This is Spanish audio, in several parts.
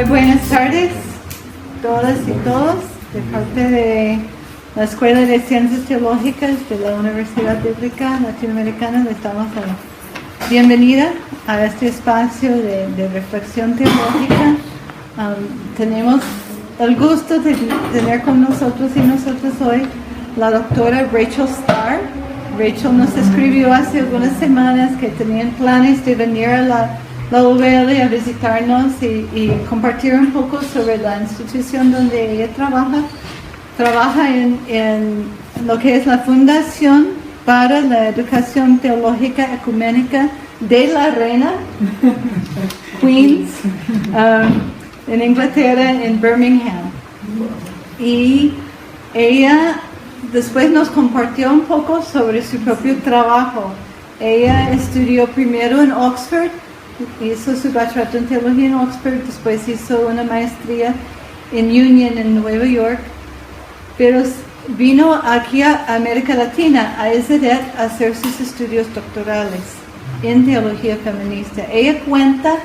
Muy buenas tardes, todas y todos, de parte de la Escuela de Ciencias Teológicas de la Universidad Bíblica Latinoamericana. Les damos la bienvenida a este espacio de reflexión teológica. Tenemos el gusto de tener con nosotros y nosotros hoy la doctora Rachel Starr. Rachel nos escribió hace algunas semanas que tenían planes de venir a la UBL a visitarnos y compartir un poco sobre la institución donde ella trabaja. Trabaja en lo que es la Fundación para la Educación Teológica Ecuménica de la Reina, Queens, en Inglaterra, en Birmingham. Y ella después nos compartió un poco sobre su propio trabajo. Ella estudió primero en Oxford, hizo su bachillerato en teología en Oxford, después hizo una maestría en Union en Nueva York, pero vino aquí a América Latina a ESEDET a hacer sus estudios doctorales en teología feminista. Ella cuenta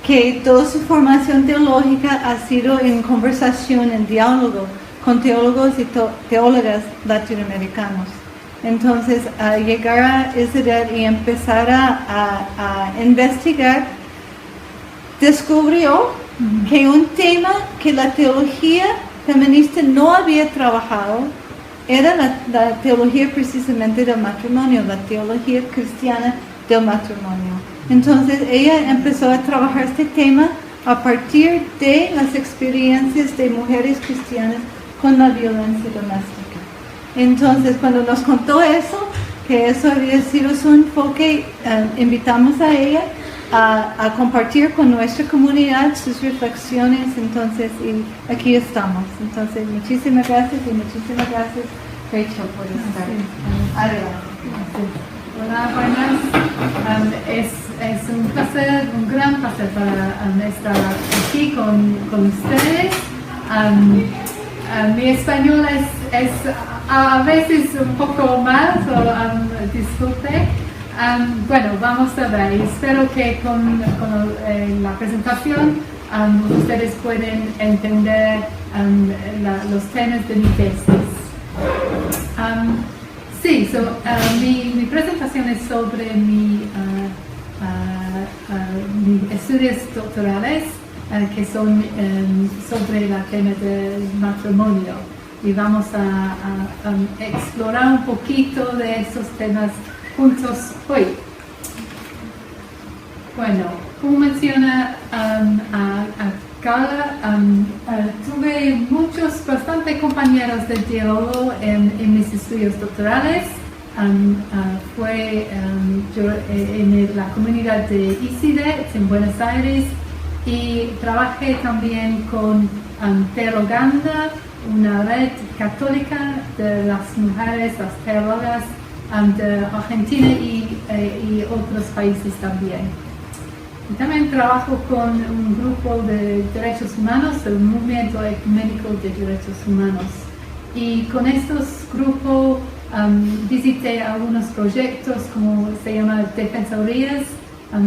que toda su formación teológica ha sido en conversación, en diálogo con teólogos y teólogas latinoamericanos. Entonces, al llegar a ESEDET y empezar a investigar, descubrió que un tema que la teología feminista no había trabajado era la teología precisamente del matrimonio, la teología cristiana del matrimonio. Entonces, ella empezó a trabajar este tema a partir de las experiencias de mujeres cristianas con la violencia doméstica. Entonces, cuando nos contó eso, que eso había sido su enfoque, invitamos a ella a compartir con nuestra comunidad sus reflexiones. Entonces, y aquí estamos. Entonces, muchísimas gracias Rachel, por estar. Adelante. Hola, buenas. Es un placer, un gran placer para estar aquí con ustedes. Mi español es a veces un poco mal, disculpe. Bueno, vamos a ver, y espero que con la presentación ustedes pueden entender los temas de mi tesis. Mi presentación es sobre mis estudios doctorales que son sobre el tema del matrimonio, y vamos a explorar un poquito de esos temas juntos hoy. Bueno, como menciona Carla, tuve bastante compañeros de diálogo en mis estudios doctorales. Fue en la comunidad de ESEDET en Buenos Aires, y trabajé también con Teologanda, una red católica de las mujeres, las teólogas de Argentina y otros países también. Y también trabajo con un grupo de derechos humanos, el Movimiento Ecuménico de Derechos Humanos. Y con estos grupos visité algunos proyectos, como se llama Defensorías,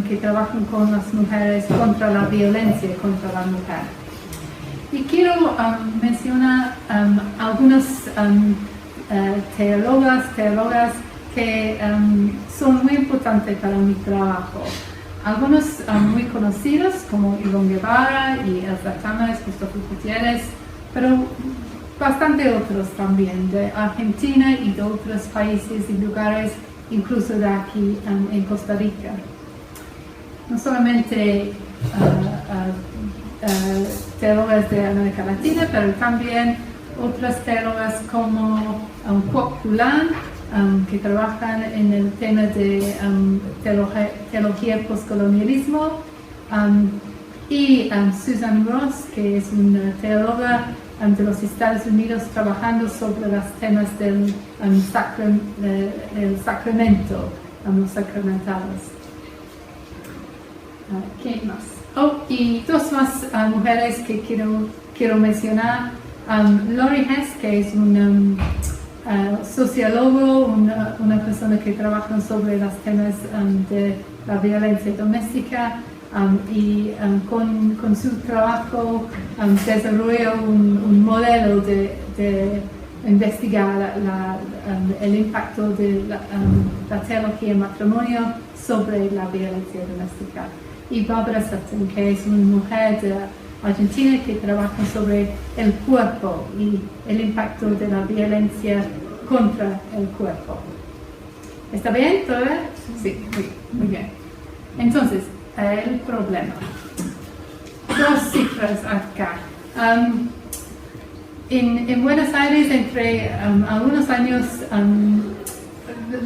que trabajan con las mujeres contra la violencia contra la mujer. Y quiero mencionar algunos teólogas que son muy importantes para mi trabajo. Algunos muy conocidos, como Ivonne Guevara y Elsa Tamás, Gustavo Gutiérrez, pero bastante otros también, de Argentina y de otros países y lugares, incluso de aquí en Costa Rica. No solamente teólogas de América Latina, pero también otras teólogas como Kwok Kulan, que trabajan en el tema de teología postcolonialismo, y Susan Ross, que es una teóloga de los Estados Unidos trabajando sobre los temas del sacramento, los sacramentados. ¿Qué más? Y dos más mujeres que quiero mencionar. Lori Hess, que es una sociólogo, una persona que trabaja sobre los temas de la violencia doméstica, con su trabajo desarrolló un modelo de investigar el impacto de la teología en matrimonio sobre la violencia doméstica. Y Barbara Sutton, que es una mujer de Argentina que trabaja sobre el cuerpo y el impacto de la violencia contra el cuerpo. ¿Está bien todavía? Sí, muy bien. Entonces, el problema. Dos cifras acá. En Buenos Aires, entre algunos años,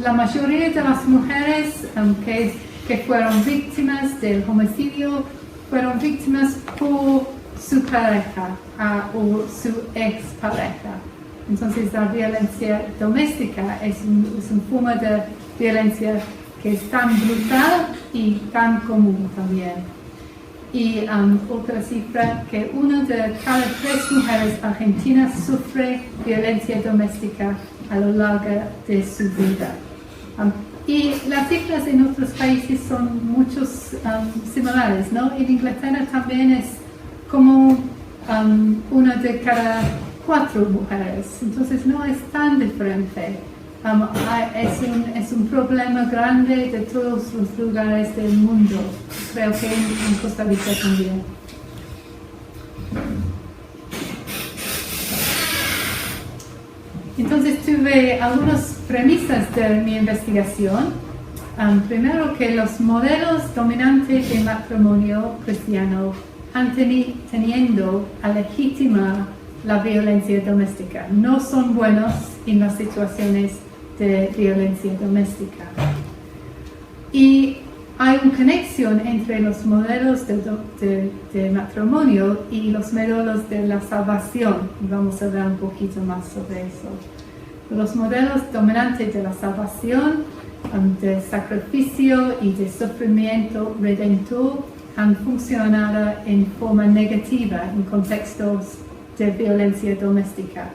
la mayoría de las mujeres que fueron víctimas del homicidio fueron víctimas por su pareja o su expareja. Entonces, la violencia doméstica es una forma de violencia que es tan brutal y tan común también. Y otra cifra, que una de cada 3 mujeres argentinas sufre violencia doméstica a lo largo de su vida. Y las cifras en otros países son muchos similares, ¿no? En Inglaterra también es como una de cada 4 mujeres, entonces no es tan diferente. Es un problema grande de todos los lugares del mundo, creo que en Costa Rica también. Entonces tuve algunas premisas de mi investigación. Primero, que los modelos dominantes de matrimonio cristiano han teniendo a legitimar la violencia doméstica. No son buenos en las situaciones de violencia doméstica. Y hay una conexión entre los modelos de matrimonio y los modelos de la salvación. Y vamos a hablar un poquito más sobre eso. Los modelos dominantes de la salvación, de sacrificio y de sufrimiento redentor han funcionado en forma negativa en contextos de violencia doméstica.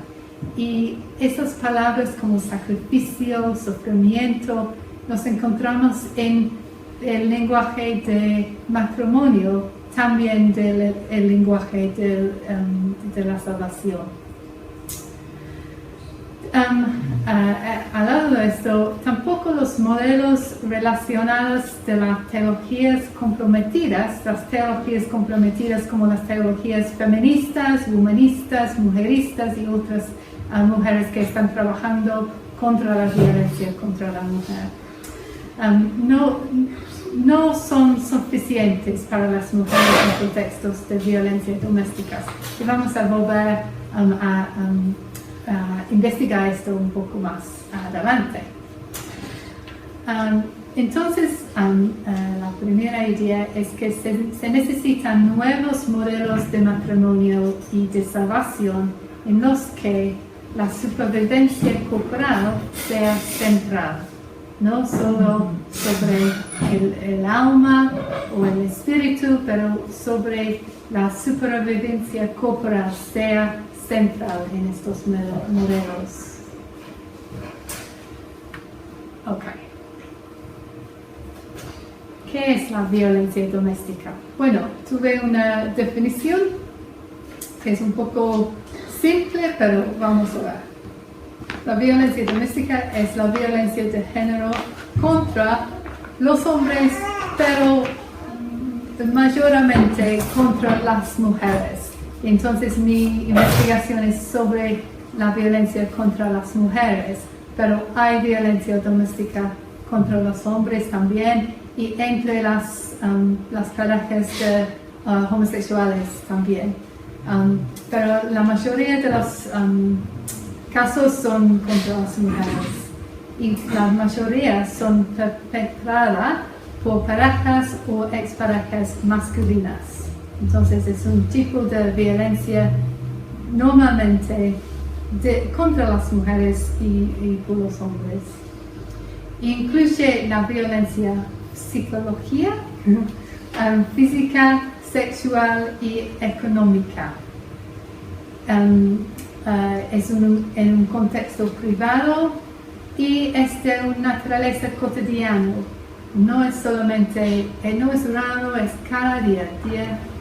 Y esas palabras como sacrificio, sufrimiento, nos encontramos en el lenguaje de matrimonio, también del el lenguaje de la salvación. Al lado de esto, tampoco los modelos relacionados de las teologías comprometidas como las teologías feministas, humanistas, mujeristas y otras mujeres que están trabajando contra la violencia contra la mujer, no son suficientes para las mujeres en contextos de violencia doméstica. Y vamos a volver a investigar esto un poco más adelante. Entonces, la primera idea es que se necesitan nuevos modelos de matrimonio y de salvación en los que la supervivencia corporal sea central, no solo sobre el alma o el espíritu, pero sobre la supervivencia corporal sea central en estos modelos. Ok. ¿Qué es la violencia doméstica? Bueno, tuve una definición que es un poco simple, pero vamos a ver. La violencia doméstica es la violencia de género contra los hombres, pero mayormente contra las mujeres. Entonces mi investigación es sobre la violencia contra las mujeres, pero hay violencia doméstica contra los hombres también y entre las parejas de homosexuales también. Pero la mayoría de los casos son contra las mujeres y la mayoría son perpetradas por parejas o exparejas masculinas. Entonces es un tipo de violencia normalmente contra las mujeres y por los hombres. Incluye la violencia psicológica, física, sexual y económica. Es en un contexto privado y es de una naturaleza cotidiana. no es solamente, no es raro, es cada día,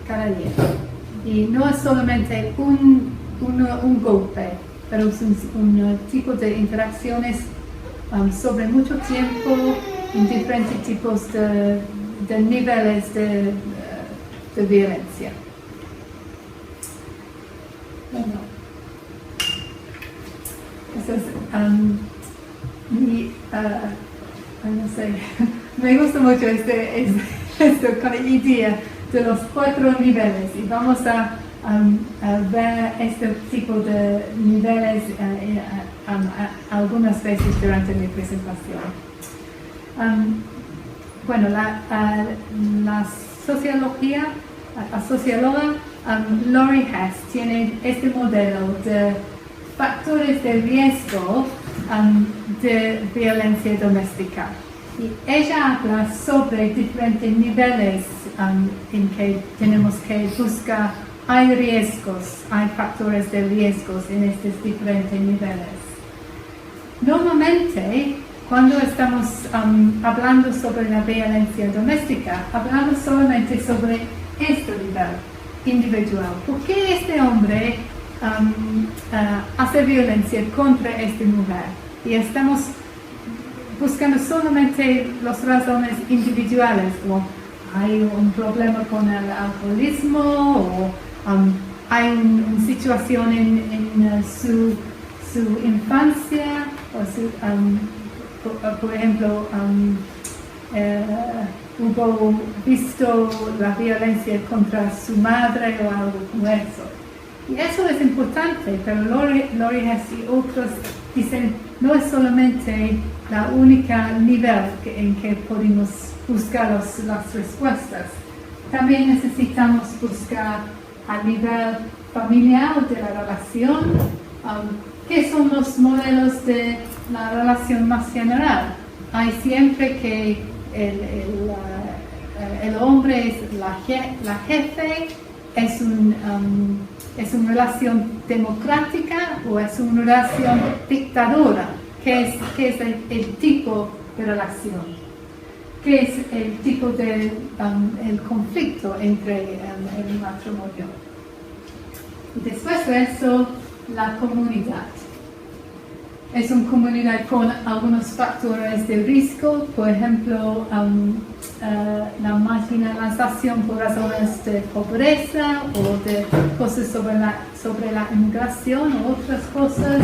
cada día. Y no es solamente un golpe, pero es un tipo de interacciones sobre mucho tiempo, en diferentes tipos de niveles de violencia. Bueno, eso es no sé, me gusta mucho esto con la idea de los 4 niveles y vamos a ver este tipo de niveles algunas veces durante mi presentación. Bueno, la socióloga Laurie Hess tiene este modelo de factores de riesgo de violencia doméstica. Y ella habla sobre diferentes niveles en que tenemos que buscar. Hay riesgos, hay factores de riesgos en estos diferentes niveles. Normalmente, cuando estamos hablando sobre la violencia doméstica, hablamos solamente sobre este nivel individual. ¿Por qué este hombre hace violencia contra esta mujer? Y estamos buscando solamente las razones individuales, como hay un problema con el alcoholismo o hay una situación en su infancia, o por ejemplo, hubo visto la violencia contra su madre o algo como eso. Y eso es importante, pero Laurie Hess y otros dicen no es solamente la única nivel en que podemos buscar las respuestas. También necesitamos buscar a nivel familiar de la relación, qué son los modelos de la relación más general. Hay siempre que el hombre es la jefe, es una relación democrática o es una relación dictadora. ¿Qué es el tipo de relación? ¿Qué es el tipo de el conflicto entre el matrimonio? Después de eso, la comunidad. Es una comunidad con algunos factores de riesgo, por ejemplo, la marginalización por razones de pobreza o de cosas sobre la inmigración o otras cosas.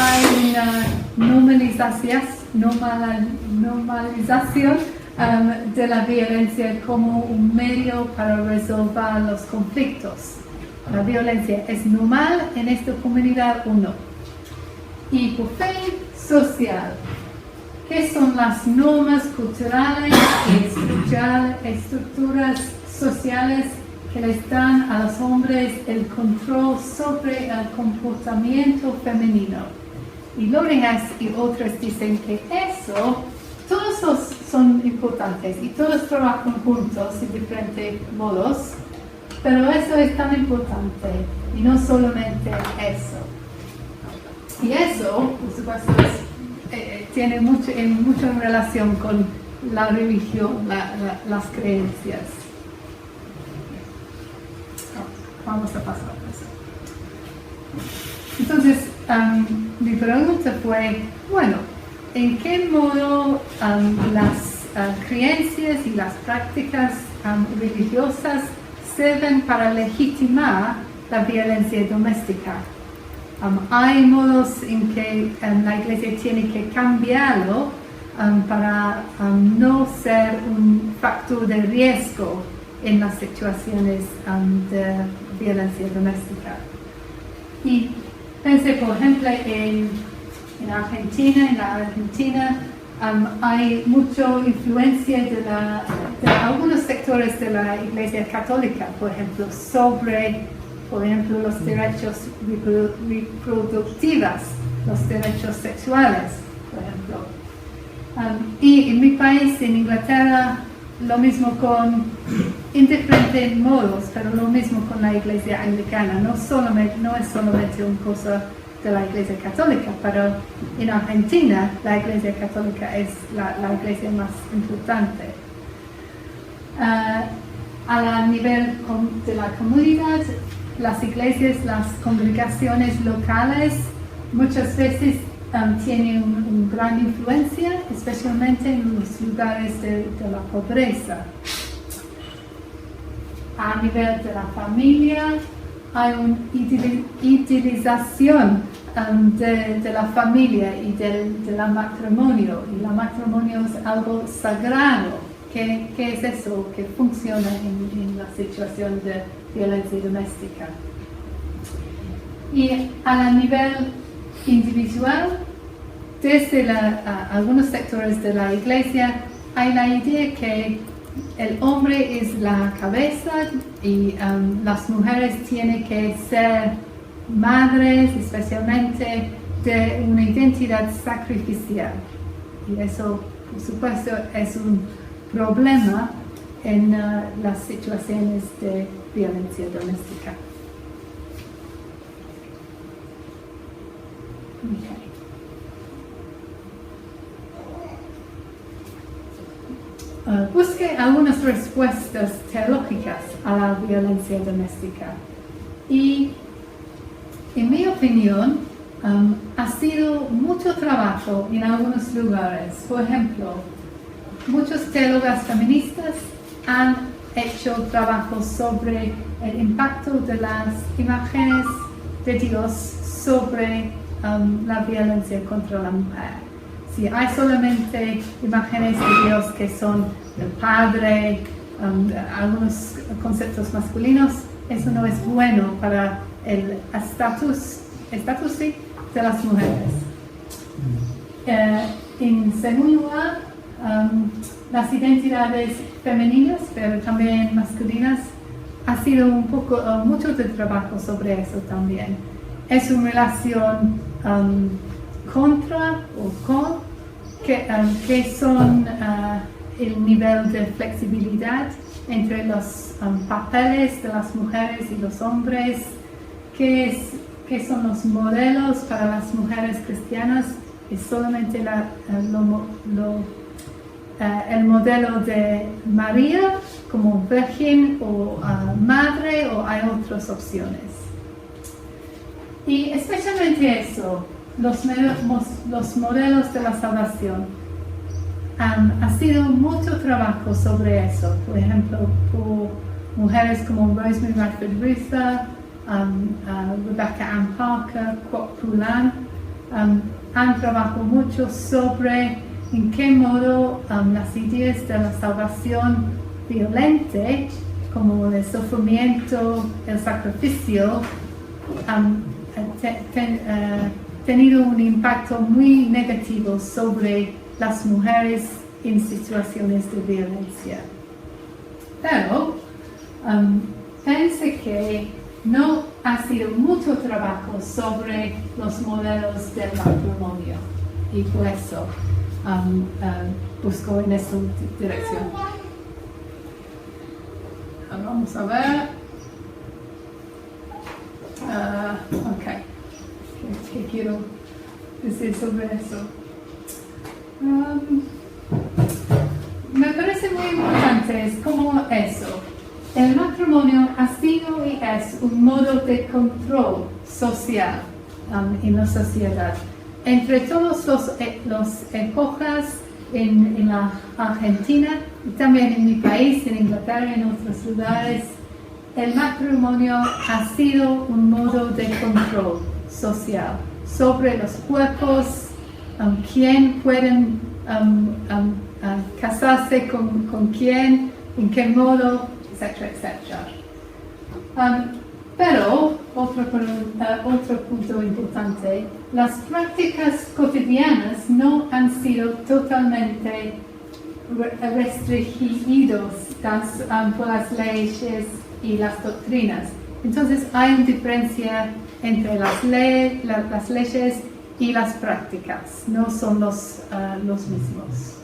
Hay una normalización de la violencia como un medio para resolver los conflictos. La violencia es normal en esta comunidad o no. Y por fin, social. ¿Qué son las normas culturales y estructuras sociales que les dan a los hombres el control sobre el comportamiento femenino? Y Laurie Hess y otros dicen que eso, todos son importantes y todos trabajan juntos en diferentes modos, pero eso es tan importante y no solamente eso. Y eso, por supuesto, tiene mucho en relación con la religión, las creencias. Vamos a pasar a eso. Entonces, mi pregunta fue, bueno, ¿en qué modo las creencias y las prácticas religiosas sirven para legitimar la violencia doméstica? Hay modos en que la Iglesia tiene que cambiarlo para no ser un factor de riesgo en las situaciones de violencia doméstica. Y pensé, por ejemplo, en Argentina. En la Argentina hay mucha influencia de algunos sectores de la Iglesia Católica, por ejemplo, sobre los derechos reproductivos, los derechos sexuales, por ejemplo. Y en mi país, en Inglaterra, lo mismo en diferentes modos, pero lo mismo con la Iglesia Anglicana. No es solamente una cosa de la Iglesia Católica, pero en Argentina la Iglesia Católica es la iglesia más importante. A nivel de la comunidad, las iglesias, las congregaciones locales muchas veces tienen una gran influencia, especialmente en los lugares de la pobreza. A nivel de la familia, hay una idealización de la familia y del matrimonio. Y el matrimonio es algo sagrado. ¿Qué es eso que funciona en la situación de violencia doméstica? Y a nivel individual, desde algunos sectores de la iglesia, hay la idea que el hombre es la cabeza y las mujeres tienen que ser madres, especialmente de una identidad sacrificial. Y eso, por supuesto, es un problema en las situaciones de violencia doméstica. Busque algunas respuestas teológicas a la violencia doméstica y, en mi opinión, ha sido mucho trabajo en algunos lugares. Por ejemplo, muchos teólogas feministas han hecho trabajo sobre el impacto de las imágenes de Dios sobre la violencia contra la mujer. Si hay solamente imágenes de Dios que son del Padre, algunos conceptos masculinos, eso no es bueno para el estatus de las mujeres. En segundo lugar, las identidades femeninas, pero también masculinas, ha sido mucho de trabajo sobre eso también. Es una relación contra o con que son el nivel de flexibilidad entre los papeles de las mujeres y los hombres, que son los modelos para las mujeres cristianas. Es solamente el modelo de María como virgen o madre, o hay otras opciones. Y especialmente eso, los modelos de la salvación. Ha sido mucho trabajo sobre eso. Por ejemplo, por mujeres como Rosemary Radford Ruether, Rebecca Ann Parker, Kwok Poo-Lan, han trabajado mucho sobre en qué modo las ideas de la salvación violente, como el sufrimiento, el sacrificio, tenido un impacto muy negativo sobre las mujeres en situaciones de violencia. Pero pensé que no ha sido mucho trabajo sobre los modelos del matrimonio y por eso busco en esta dirección. Vamos a ver. Ok. ¿Qué quiero decir sobre eso? Me parece muy importante, es como eso. El matrimonio ha sido y es un modo de control social en la sociedad. Entre todas las épocas en la Argentina y también en mi país, en Inglaterra y en otros lugares, el matrimonio ha sido un modo de control social sobre los cuerpos, quién pueden casarse con quién, en qué modo, etcétera, etcétera. Pero, otro punto importante, las prácticas cotidianas no han sido totalmente restringidos por las leyes y las doctrinas. Entonces hay una diferencia entre las leyes y las prácticas, no son los mismos.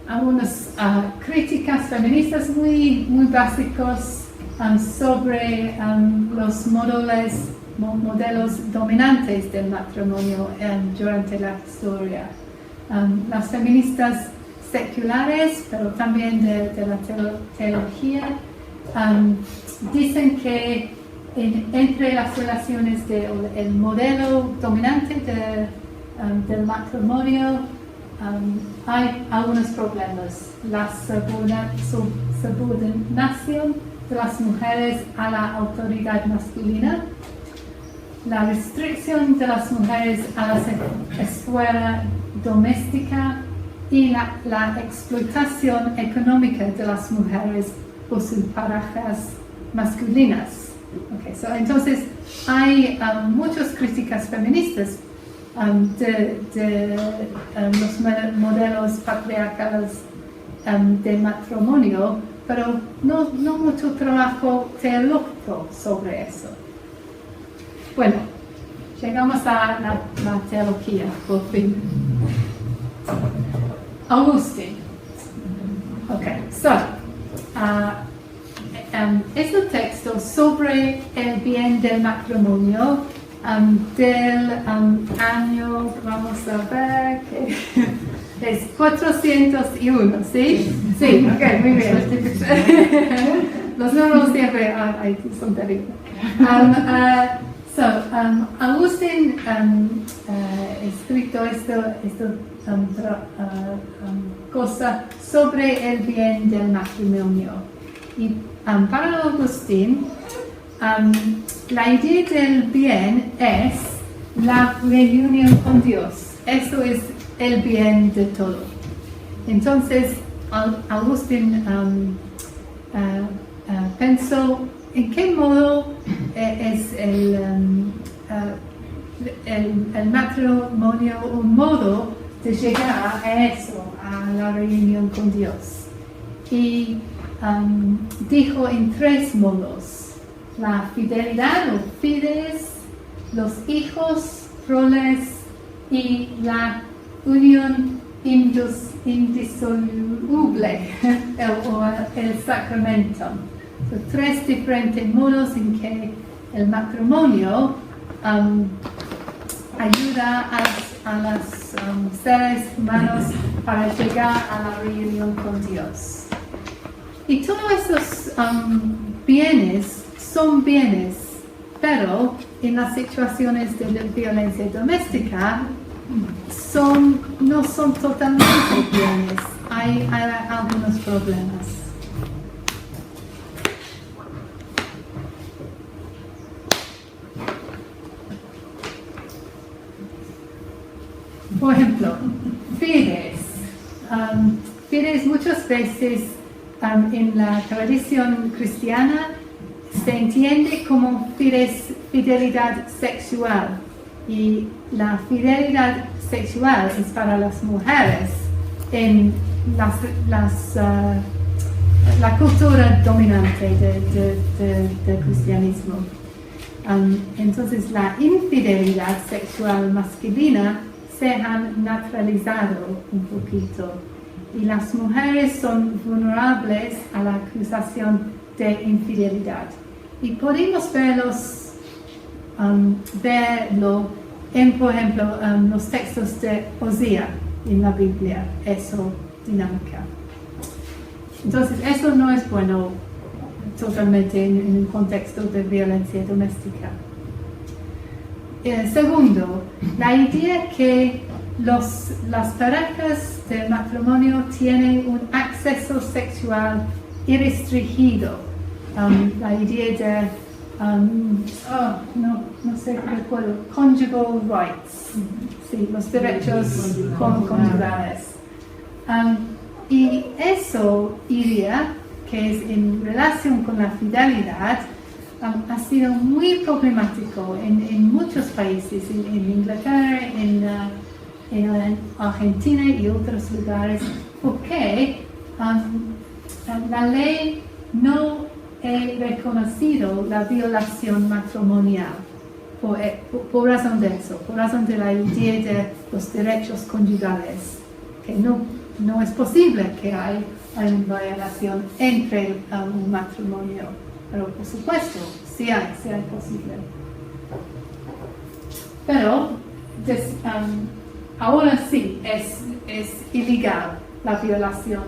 Algunas críticas feministas muy básicos. sobre los modelos dominantes del matrimonio durante la historia. Las feministas seculares, pero también de la teología, dicen que entre las relaciones del modelo dominante del matrimonio hay algunos problemas. La subordinación de las mujeres a la autoridad masculina, la restricción de las mujeres a la esfera doméstica y la explotación económica de las mujeres por sus parejas masculinas. Entonces, hay muchas críticas feministas de los modelos patriarcales de matrimonio, pero no mucho trabajo teológico sobre eso. Bueno, llegamos a la teología, por fin. Augustine. Es un texto sobre el bien del matrimonio del año, vamos a ver, que es 401, ¿sí? Sí, ok, muy bien. Los números siempre son terribles. Augustine escrito esta cosa sobre el bien del matrimonio. Y para Augustine, la idea del bien es la reunión con Dios. Eso es el bien de todo. Entonces, Augustine pensó en qué modo es el matrimonio un modo de llegar a eso, a la reunión con Dios. Y dijo en 3 modos: la fidelidad o fides, los hijos, proles, y la unión indisoluble, el sacramento. 3 diferentes modos en que el matrimonio ayuda a los seres humanos para llegar a la reunión con Dios. Y todos esos bienes son bienes, pero en las situaciones de violencia doméstica no son totalmente bienes. Hay algunos problemas. Por ejemplo, fides. Fides muchas veces en la tradición cristiana se entiende como fidelidad sexual, y la fidelidad sexual es para las mujeres en la cultura dominante del cristianismo. Entonces la infidelidad sexual masculina se han naturalizado un poquito, y las mujeres son vulnerables a la acusación de infidelidad. Y podemos verlo en, por ejemplo, los textos de Osea en la Biblia, eso dinámica. Entonces, eso no es bueno totalmente en un contexto de violencia doméstica. Segundo, la idea que las parejas de matrimonio tienen un acceso sexual irrestringido. La idea de, no sé qué recuerdo, conjugal rights, sí, los derechos conyugales. Y eso iría, que es en relación con la fidelidad, ha sido muy problemático en muchos países, en Inglaterra, en Argentina y otros lugares, porque la ley no ha reconocido la violación matrimonial por razón de eso, por razón de la idea de los derechos conyugales, que no es posible que haya una violación entre un matrimonio. Pero por supuesto, sí hay posible. Pero ahora sí es ilegal la violación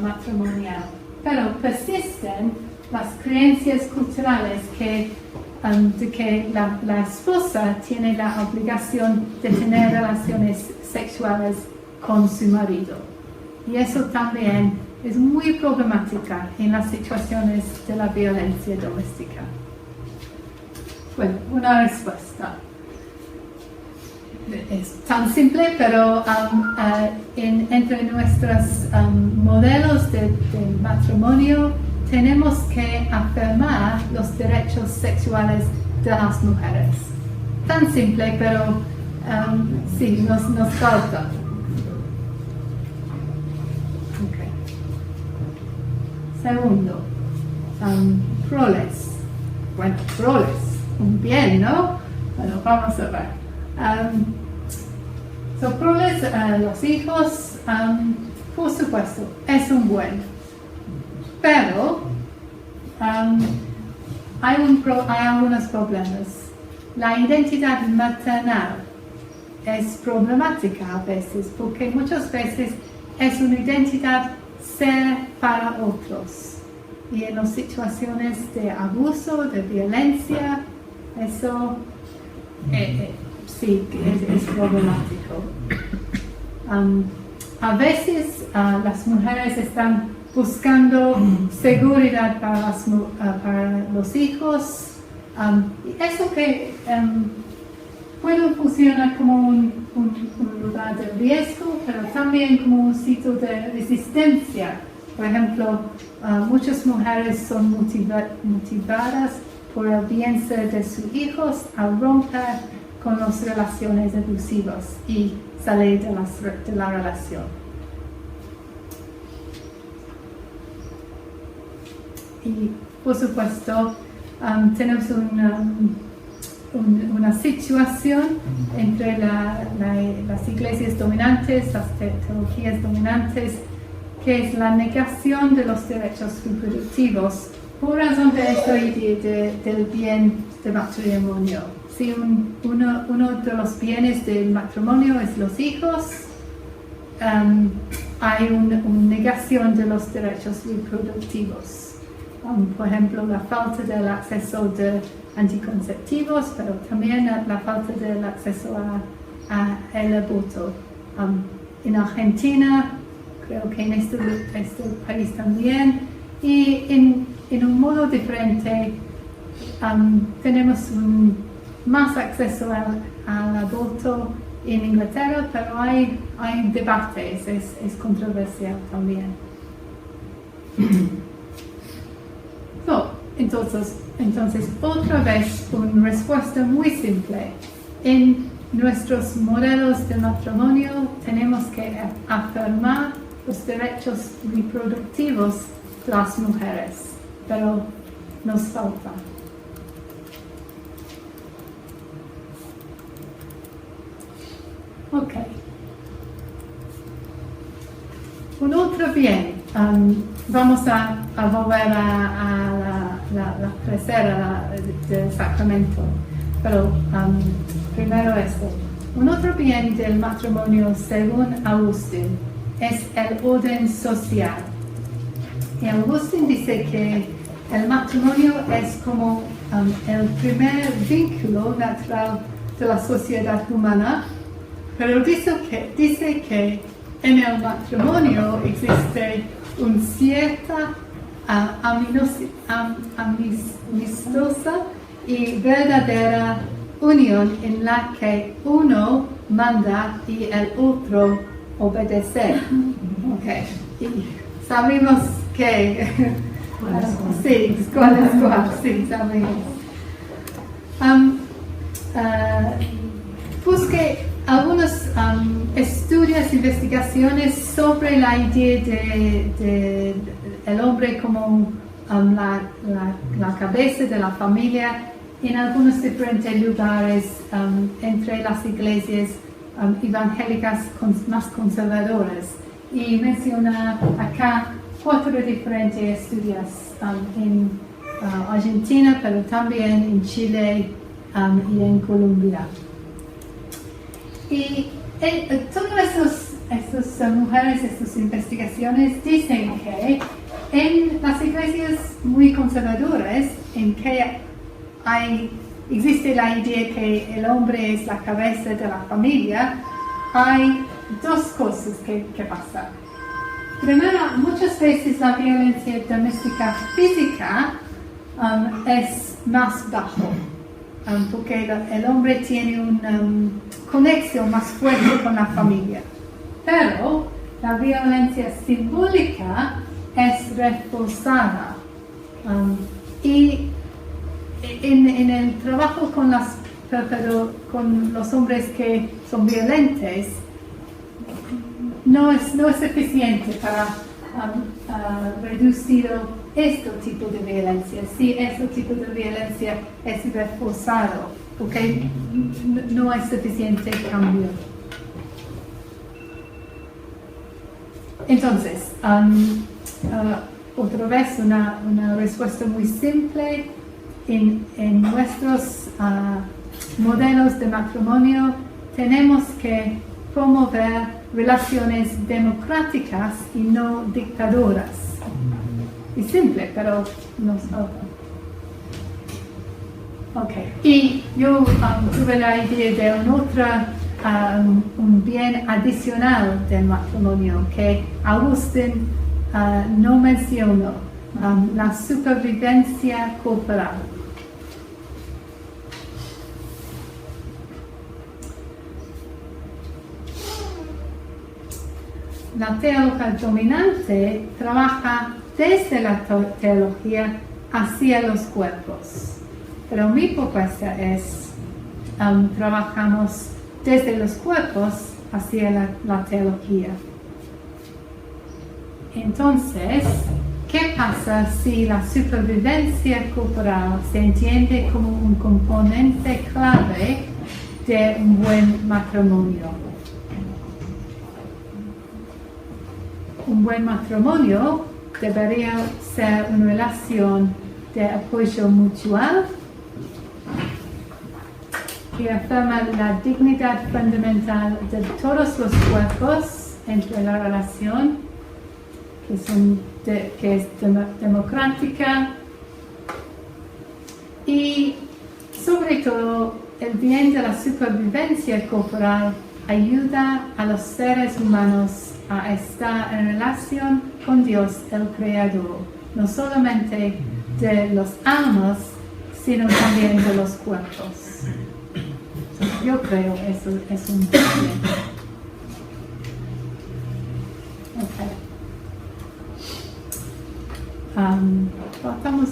matrimonial, pero persisten las creencias culturales de que la esposa tiene la obligación de tener relaciones sexuales con su marido. Y eso también es muy problemática en las situaciones de la violencia doméstica. Bueno, una respuesta. Es tan simple, pero entre nuestros modelos de matrimonio tenemos que afirmar los derechos sexuales de las mujeres. Tan simple, pero sí, nos falta. Okay. Segundo, roles. Bueno, roles, un bien, ¿no? Bueno, vamos a ver. Roles, los hijos, por supuesto, es un buen. Pero hay algunos problemas. La identidad maternal es problemática a veces, porque muchas veces es una identidad ser para otros. Y en las situaciones de abuso, de violencia, eso sí es problemático. A veces las mujeres están buscando seguridad para los hijos. Y eso que puede funcionar como un lugar de riesgo, pero también como un sitio de resistencia. Por ejemplo, muchas mujeres son motivadas por el bienestar de sus hijos al romper con las relaciones abusivas y salir de la relación. Y por supuesto tenemos una situación entre las iglesias dominantes, las teologías dominantes, que es la negación de los derechos reproductivos por razón de esta idea del bien de matrimonio. Si uno de los bienes del matrimonio es los hijos, hay una negación de los derechos reproductivos. Por ejemplo, la falta del acceso de anticonceptivos, pero también la falta del acceso al aborto. En Argentina, creo que en este país también, y en un modo diferente tenemos más acceso al aborto en Inglaterra, pero hay debates, es controversial también. Entonces, otra vez, una respuesta muy simple. En nuestros modelos de matrimonio tenemos que afirmar los derechos reproductivos de las mujeres, pero nos falta. Ok. Un otro bien. Vamos a volver a la tercera del sacramento, pero primero esto. Un otro bien del matrimonio, según Agustín, es el orden social. Y Agustín dice que el matrimonio es como el primer vínculo natural de la sociedad humana, pero dice que en el matrimonio existe una cierta amistosa y verdadera unión en la que uno manda y el otro obedece. Okay. Y sabemos que sí, ¿cuál es cuál? Sí, sabemos. Busque algunos estudios, investigaciones sobre la idea de el hombre como la cabeza de la familia en algunos diferentes lugares entre las iglesias evangélicas más conservadoras. Y menciona acá 4 diferentes estudios Argentina, pero también en Chile y en Colombia. Y todas estas mujeres, estas investigaciones dicen que en las iglesias muy conservadoras, en que existe la idea que el hombre es la cabeza de la familia, hay dos cosas que pasan. Primero, muchas veces la violencia doméstica física es más bajo, porque el hombre tiene una conexión más fuerte con la familia. Pero la violencia simbólica es reforzada. Y en el trabajo con los hombres que son violentos, no es suficiente para reducir este tipo de violencia. Si este tipo de violencia es reforzado, porque no es suficiente cambio. Entonces, otra vez una respuesta muy simple. En nuestros modelos de matrimonio tenemos que promover relaciones democráticas y no dictadoras. Es simple, pero no es algo. Okay. Y yo tuve la idea de un bien adicional del matrimonio que Agustín no mencionó, la supervivencia corporal. La teología dominante trabaja desde la teología hacia los cuerpos, pero mi propuesta es trabajamos desde los cuerpos hacia la teología. Entonces, ¿qué pasa si la supervivencia corporal se entiende como un componente clave de un buen matrimonio? Un buen matrimonio debería ser una relación de apoyo mutual que afirma la dignidad fundamental de todos los cuerpos entre la relación, que es democrática, y sobre todo el bien de la supervivencia corporal ayuda a los seres humanos a estar en relación con Dios el Creador, no solamente de los almas, sino también de los cuerpos. Yo creo eso es un bien. Okay. ¿Estamos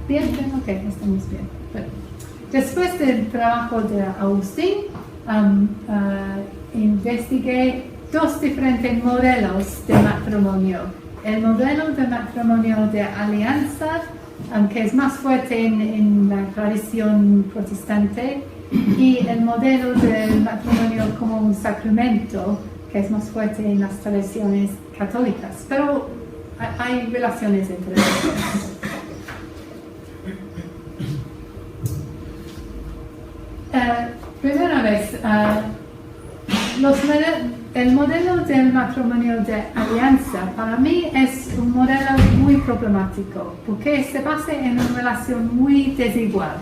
bien? Ok, estamos bien. Pero después del trabajo de Agustín, investigué dos diferentes modelos de matrimonio. El modelo de matrimonio de alianza, que es más fuerte en la tradición protestante, y el modelo del matrimonio como un sacramento, que es más fuerte en las tradiciones católicas. Pero hay relaciones entre ellos. Primera vez, el modelo del matrimonio de alianza para mí es un modelo muy problemático porque se basa en una relación muy desigual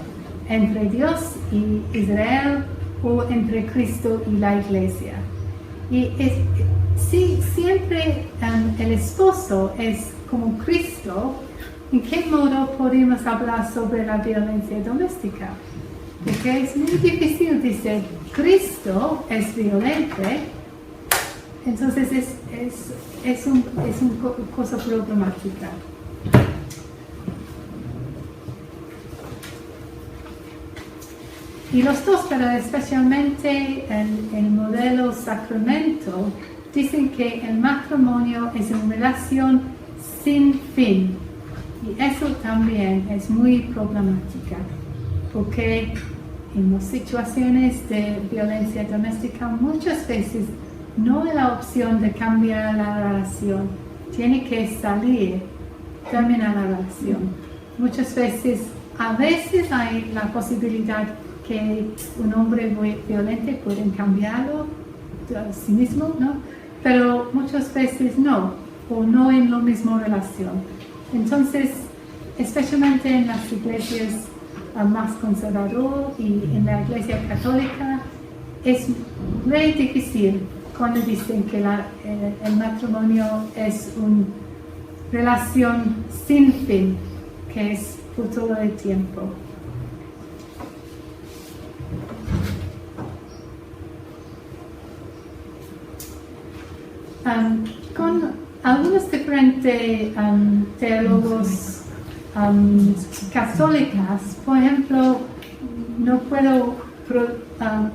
entre Dios y Israel o entre Cristo y la Iglesia. Y si siempre el esposo es como Cristo, ¿en qué modo podemos hablar sobre la violencia doméstica? Porque es muy difícil decir Cristo es violente, entonces es una cosa problemática. Y los dos, pero especialmente el modelo sacramento, dicen que el matrimonio es una relación sin fin. Y eso también es muy problemática, porque en las situaciones de violencia doméstica muchas veces no hay la opción de cambiar la relación. Tiene que salir termina la relación. Muchas veces, a veces hay la posibilidad que un hombre violento puede cambiarlo a sí mismo, ¿no? Pero muchas veces no, o no en la misma relación. Entonces, especialmente en las iglesias más conservadoras y en la iglesia católica, es muy difícil cuando dicen que el matrimonio es una relación sin fin, que es por todo el tiempo. Con algunos diferentes teólogos católicos, por ejemplo, no puedo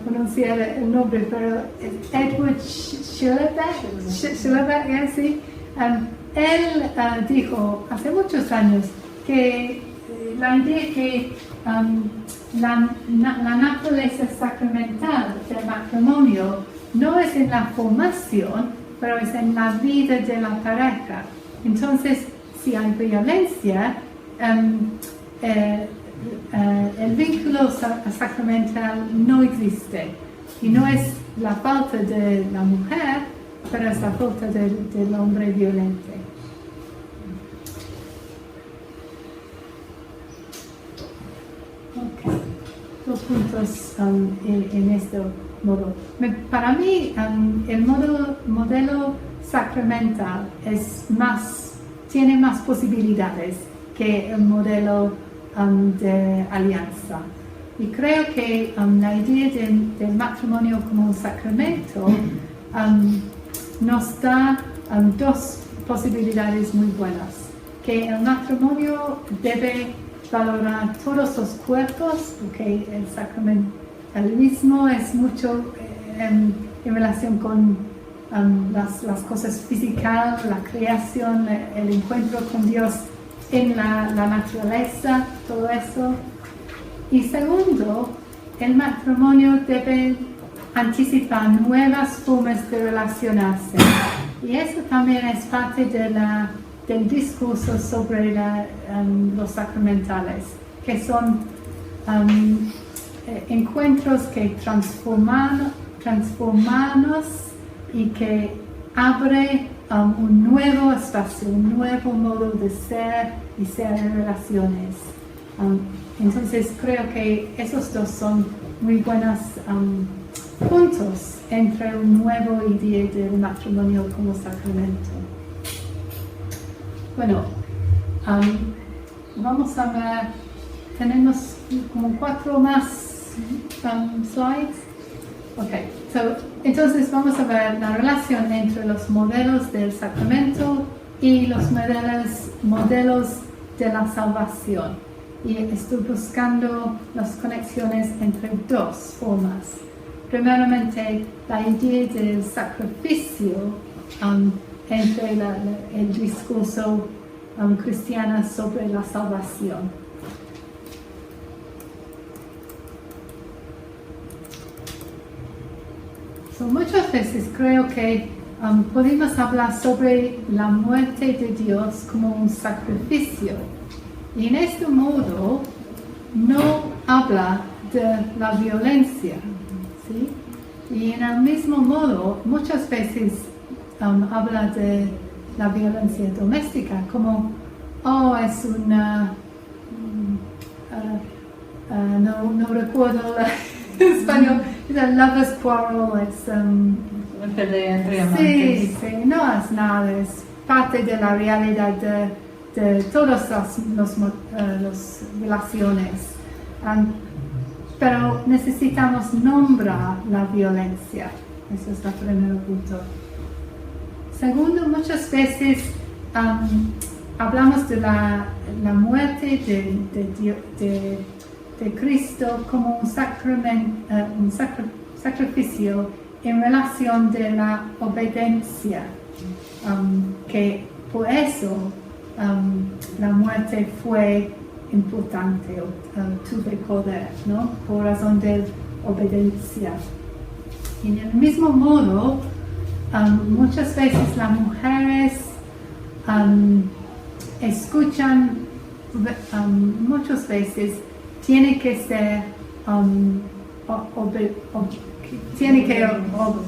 pronunciar el nombre, pero Edward Schillebeck, sí. Él dijo hace muchos años que la idea que la naturaleza sacramental del matrimonio no es en la formación, pero es en la vida de la pareja. Entonces, si hay violencia, el vínculo sacramental no existe. Y no es la falta de la mujer, pero es la falta del hombre violento. Okay. 2 puntos en este modo. Para mí, el modelo sacramental tiene más posibilidades que el modelo de alianza. Y creo que la idea del matrimonio como un sacramento nos da 2 posibilidades muy buenas. Que el matrimonio debe valorar todos los cuerpos, porque el sacramentalismo es mucho en relación con las cosas físicas, la creación, el encuentro con Dios en la naturaleza, todo eso. Y segundo, el matrimonio debe anticipar nuevas formas de relacionarse. Y eso también es parte del discurso sobre los sacramentales, que son encuentros que transformanos y que abre un nuevo espacio, un nuevo modo de ser y ser en relaciones. Entonces creo que esos 2 son muy buenos puntos entre un nuevo idea del matrimonio como sacramento. Bueno, vamos a ver, tenemos como 4 más slides. Okay, entonces vamos a ver la relación entre los modelos del sacramento y los modelos de la salvación. Y estoy buscando las conexiones entre 2 formas. Primeramente, la idea del sacrificio entre el discurso cristiano sobre la salvación. Muchas veces creo que podemos hablar sobre la muerte de Dios como un sacrificio. Y en este modo no habla de la violencia, ¿sí? Y en el mismo modo muchas veces habla de la violencia doméstica como, es una... no recuerdo el español, es un lover's quarrel, es... una pelea entre amantes. Sí, no es nada, es parte de la realidad de todas las relaciones. Pero necesitamos nombrar la violencia. Ese es el primer punto. Segundo, muchas veces hablamos de la muerte de Cristo como un sacrificio en relación de la obediencia, que por eso la muerte fue importante o tuvo poder, ¿no? Por razón de obediencia. Y en el mismo modo, muchas veces las mujeres escuchan muchas veces, tiene que ser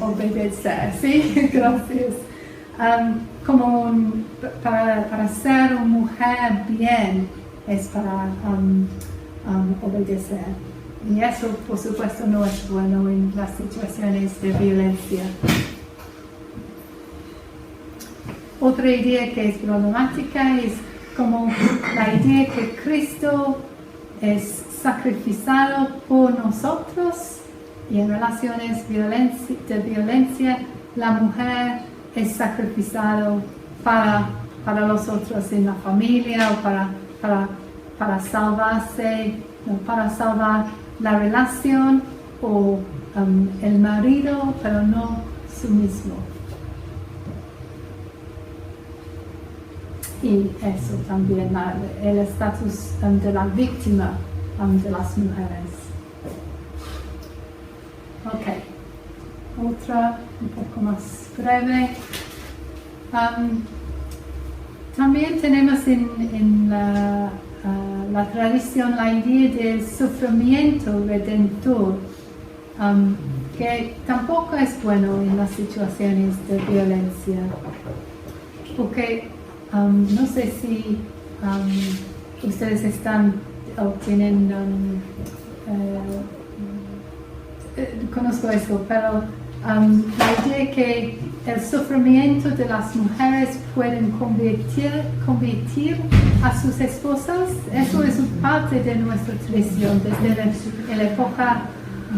obedecer, ¿sí? Gracias. Para ser una mujer bien es para obedecer. Y eso, por supuesto, no es bueno en las situaciones de violencia. Otra idea que es problemática es como la idea que Cristo es sacrificado por nosotros, y en relaciones de violencia la mujer es sacrificada para los otros en la familia o para salvarse, no, para salvar la relación o el marido, pero no su mismo. Y eso también, el estatus de la víctima de las mujeres. Ok, otra un poco más breve. También tenemos en la tradición la idea del sufrimiento redentor, que tampoco es bueno en las situaciones de violencia, porque no sé si ustedes están o tienen, conozco esto, pero la idea que el sufrimiento de las mujeres pueden convertir a sus esposas, eso es parte de nuestra tradición desde la época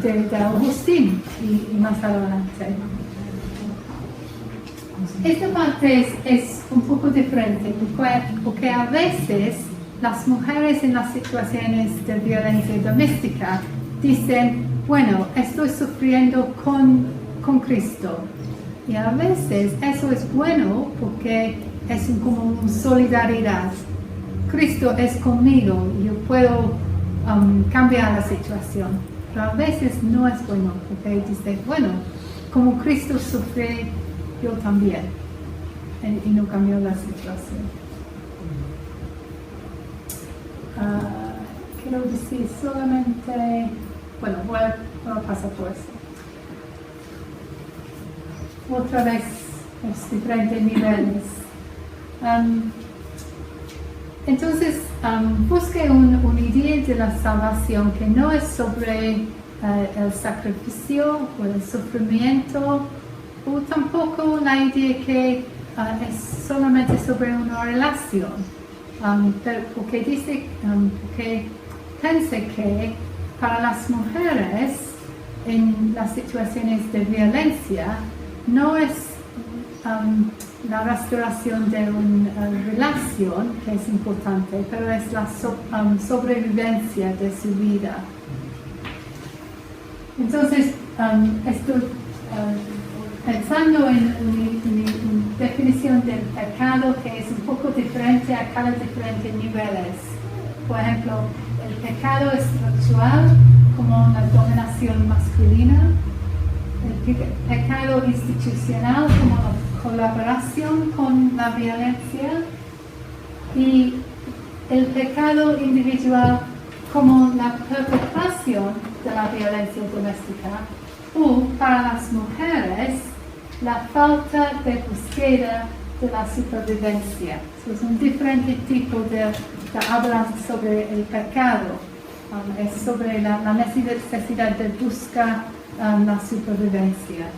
de Agustín y más adelante. Esta parte es un poco diferente porque a veces las mujeres en las situaciones de violencia doméstica dicen, bueno, estoy sufriendo con Cristo. Y a veces eso es bueno porque es como una solidaridad. Cristo es conmigo y yo puedo cambiar la situación. Pero a veces no es bueno porque dice, bueno, como Cristo sufre, yo también. Y no cambió la situación. Quiero decir solamente, bueno, voy a pasar por eso. Otra vez, los diferentes niveles. Entonces, busque una idea de la salvación que no es sobre el sacrificio o el sufrimiento, o tampoco la idea que es solamente sobre una relación. Porque dice, porque piense que para las mujeres en las situaciones de violencia no es la restauración de una relación que es importante, pero es la sobrevivencia de su vida. Entonces, estoy pensando en una definición del pecado que es un poco diferente a cada diferentes niveles. Por ejemplo, el pecado estructural, como la dominación masculina, el pecado institucional, como la colaboración con la violencia, y el pecado individual, como la perpetración de la violencia doméstica, o para las mujeres, la falta de búsqueda de la supervivencia. Es un diferente tipo de hablar sobre el pecado. Es sobre la necesidad de buscar la supervivencia.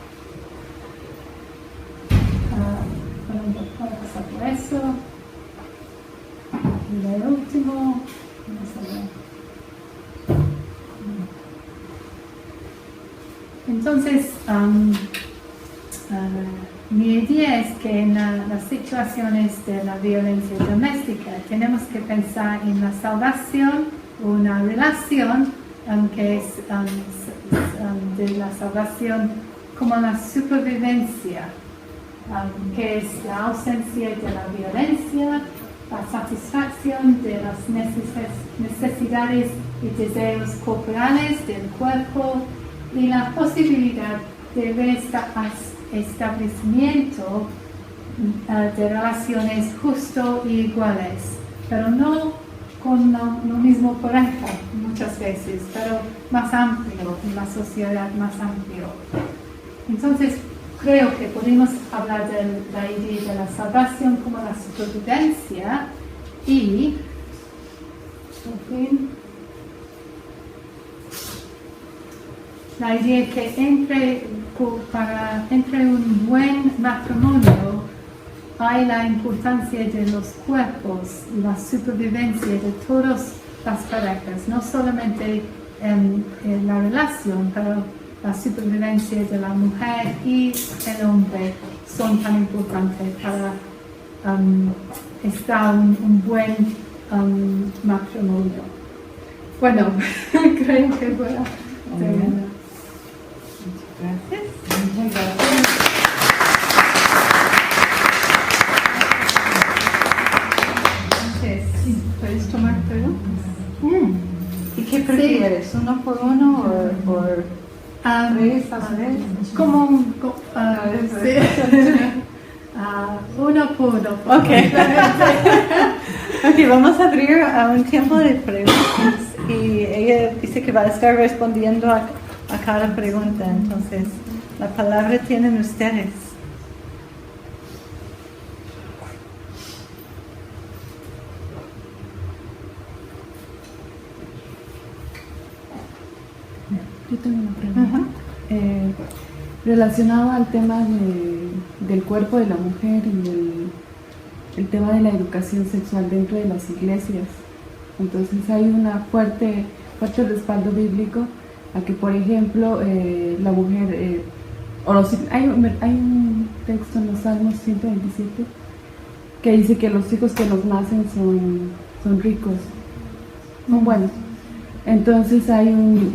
Voy a pasar por eso. Y el último, vamos a ver. Entonces, mi idea es que en las situaciones de la violencia doméstica tenemos que pensar en la salvación, una relación que es de la salvación como la supervivencia, que es la ausencia de la violencia, la satisfacción de las necesidades y deseos corporales del cuerpo, y la posibilidad de restablecimiento de relaciones justas y iguales, pero no con lo mismo pareja muchas veces, pero más amplio, en la sociedad más amplio. Entonces, creo que podemos hablar de la idea de la salvación como la supervivencia y, por fin, la idea que entre un buen matrimonio hay la importancia de los cuerpos y la supervivencia de todas las parejas, no solamente en la relación, pero la supervivencia de la mujer y el hombre son tan importantes para estar un buen matrimonio. Bueno, creo que voy a terminar. Gracias. Muchas gracias. Entonces, ¿puedes tomar preguntas? ¿Y qué prefieres? ¿Uno por uno o tres a la vez? Como sí. Uno por uno. Okay. Ok, vamos a abrir a un tiempo de preguntas y ella dice que va a estar respondiendo a cada pregunta, entonces la palabra tienen ustedes. Yo tengo una pregunta. Relacionado al tema del cuerpo de la mujer y el tema de la educación sexual dentro de las iglesias. Entonces hay una fuerte respaldo bíblico a que, por ejemplo, la mujer, hay un texto en los Salmos 127 que dice que los hijos que nos nacen son ricos, son buenos. Entonces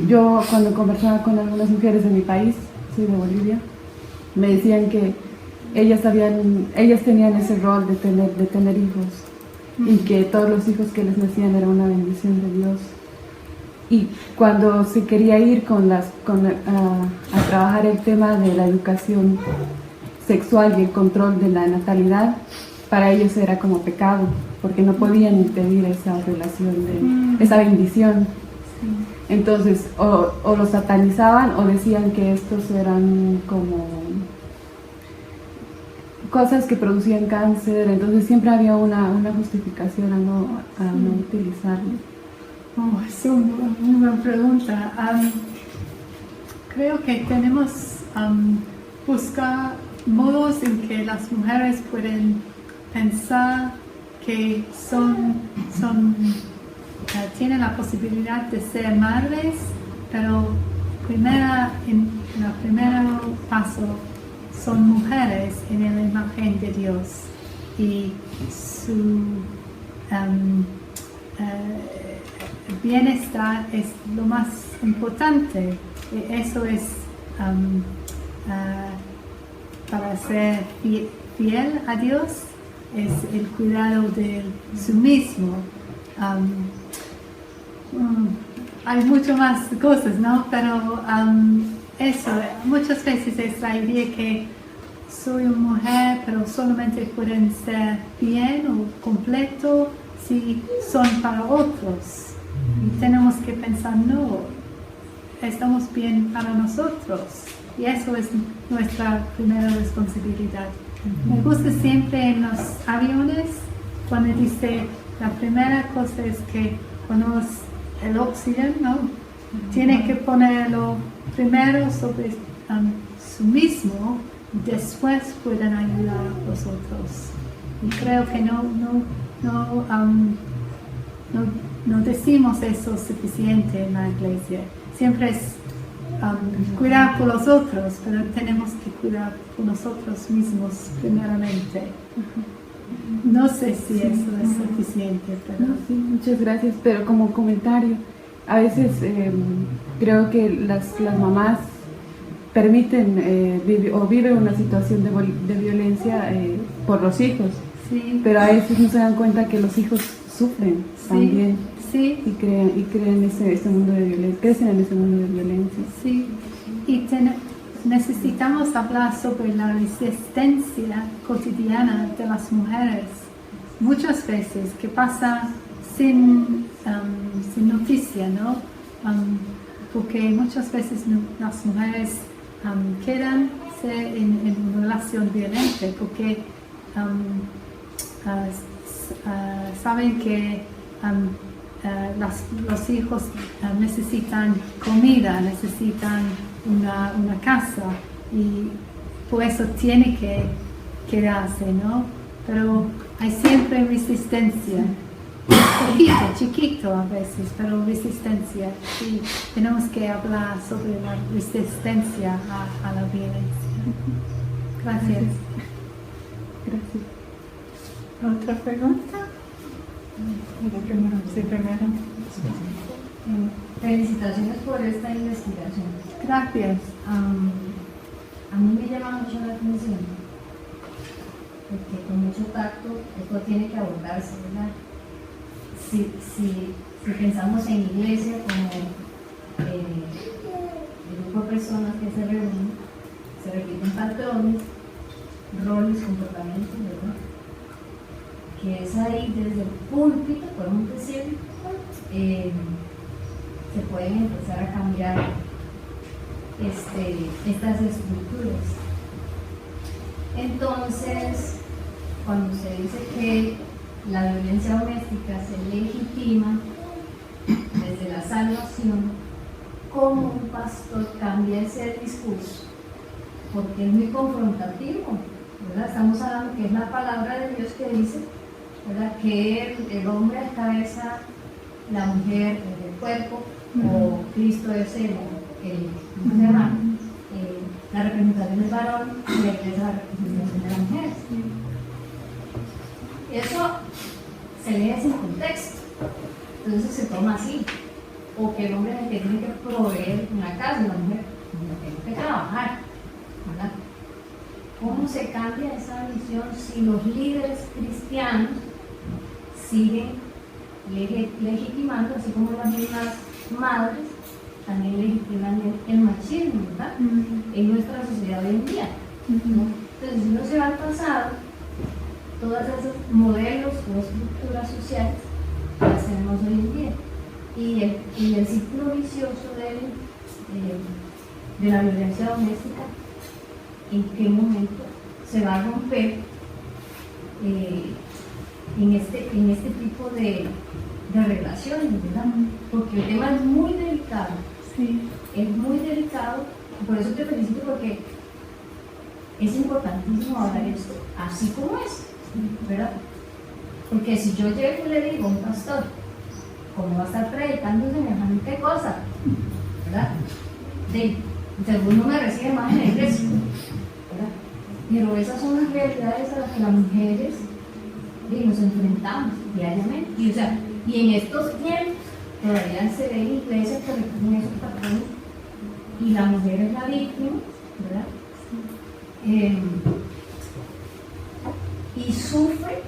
yo cuando conversaba con algunas mujeres de mi país, soy de Bolivia, me decían que ellas tenían ese rol de tener hijos y que todos los hijos que les nacían era una bendición de Dios. Y cuando se quería ir a trabajar el tema de la educación sexual y el control de la natalidad, para ellos era como pecado, porque no podían impedir esa relación, esa bendición. Entonces, o los satanizaban o decían que estos eran como cosas que producían cáncer, entonces siempre había una justificación a no utilizarlo. Es una muy buena pregunta. Creo que tenemos buscar modos en que las mujeres pueden pensar que tienen la posibilidad de ser madres, pero en el primer paso son mujeres en la imagen de Dios y su bienestar es lo más importante. Eso es para ser fiel a Dios, es el cuidado de sí mismo. Hay mucho más cosas, ¿no? Pero eso, muchas veces es la idea que soy una mujer, pero solamente pueden ser bien o completo si son para otros. Y tenemos que pensar, no, estamos bien para nosotros. Y eso es nuestra primera responsabilidad. Me gusta siempre en los aviones cuando dice, la primera cosa es que cuando el oxígeno, ¿no? Tiene que ponerlo primero sobre sí mismo, después pueden ayudar a los otros. Y creo que no decimos eso suficiente en la iglesia. Siempre es cuidar por los otros, pero tenemos que cuidar por nosotros mismos primeramente. No sé si eso es suficiente, pero... No, sí, muchas gracias, pero como comentario, a veces creo que las mamás permiten o viven una situación de violencia por los hijos, sí, pero a veces no se dan cuenta que los hijos sufren también, sí, y creen ese mundo de violencia, crecen en ese mundo de violencia. sí, y necesitamos hablar sobre la resistencia cotidiana de las mujeres. Muchas veces que pasa sin noticia, ¿no? Porque muchas veces las mujeres quedan en relación violenta porque saben que los hijos necesitan comida, necesitan una casa y por eso tiene que quedarse, ¿no? Pero hay siempre resistencia, chiquito a veces, pero resistencia. Sí, tenemos que hablar sobre la resistencia a la violencia. Gracias. Gracias. ¿Otra pregunta? Sí, primero. Felicitaciones por esta investigación. Gracias. A mí me llama mucho la atención porque con mucho tacto esto tiene que abordarse, ¿verdad? Si pensamos en iglesia como el grupo de personas que se reúnen, se repiten patrones, roles, comportamientos, ¿verdad? Que es ahí desde el púlpito, podemos decir, se pueden empezar a cambiar estas estructuras. Entonces, cuando se dice que la violencia doméstica se legitima desde la salvación, ¿cómo un pastor cambia ese discurso? Porque es muy confrontativo, ¿verdad? Estamos hablando que es la palabra de Dios que dice, ¿verdad?, que el hombre es cabeza, la mujer es el cuerpo, o Cristo es el hermano, la representación del varón y la iglesia es la representación de la mujer. Eso se lee sin contexto, entonces se toma así, o que el hombre es el que tiene que proveer una casa y la mujer tiene que trabajar, ¿verdad? ¿Cómo se cambia esa visión si los líderes cristianos siguen legitimando, así como las mismas madres también legitiman el machismo, ¿verdad? En nuestra sociedad hoy en día, ¿no? Entonces, si uno se va al pasado, todos esos modelos o estructuras sociales las tenemos hoy en día. Y el ciclo vicioso de la violencia doméstica, ¿en qué momento se va a romper en este tipo de relaciones, ¿verdad? Porque el tema es muy delicado. Sí. Es muy delicado, por eso te felicito, porque es importantísimo hablar esto así como es, ¿verdad? Porque si yo llego y le digo a un pastor, ¿cómo va a estar predicando semejante cosa? ¿Verdad? Según no me recibe más en la iglesia, ¿verdad? Pero esas son las realidades a las que las mujeres nos enfrentamos diariamente. Y en estos tiempos todavía se ve iglesias que recogen esos patrones y la mujer es la víctima, ¿verdad? Y sufre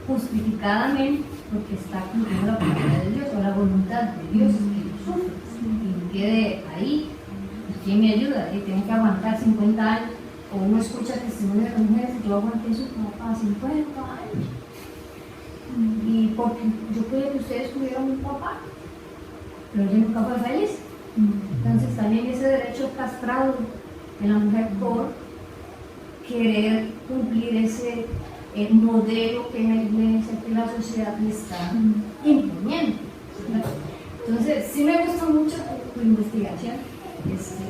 justificadamente porque está cumpliendo la palabra de Dios o la voluntad de Dios, que sufre y quede ahí. ¿Quién me ayuda? Y tengo que aguantar 50 años. O uno escucha testimonio de las mujeres, yo aguanté eso como para 50 años. Y porque yo quería que ustedes tuvieran un papá, pero yo nunca fue feliz. Entonces también ese derecho castrado de la mujer por querer cumplir ese modelo que en la iglesia, que la sociedad le está imponiendo. Entonces sí me gustó mucho tu investigación,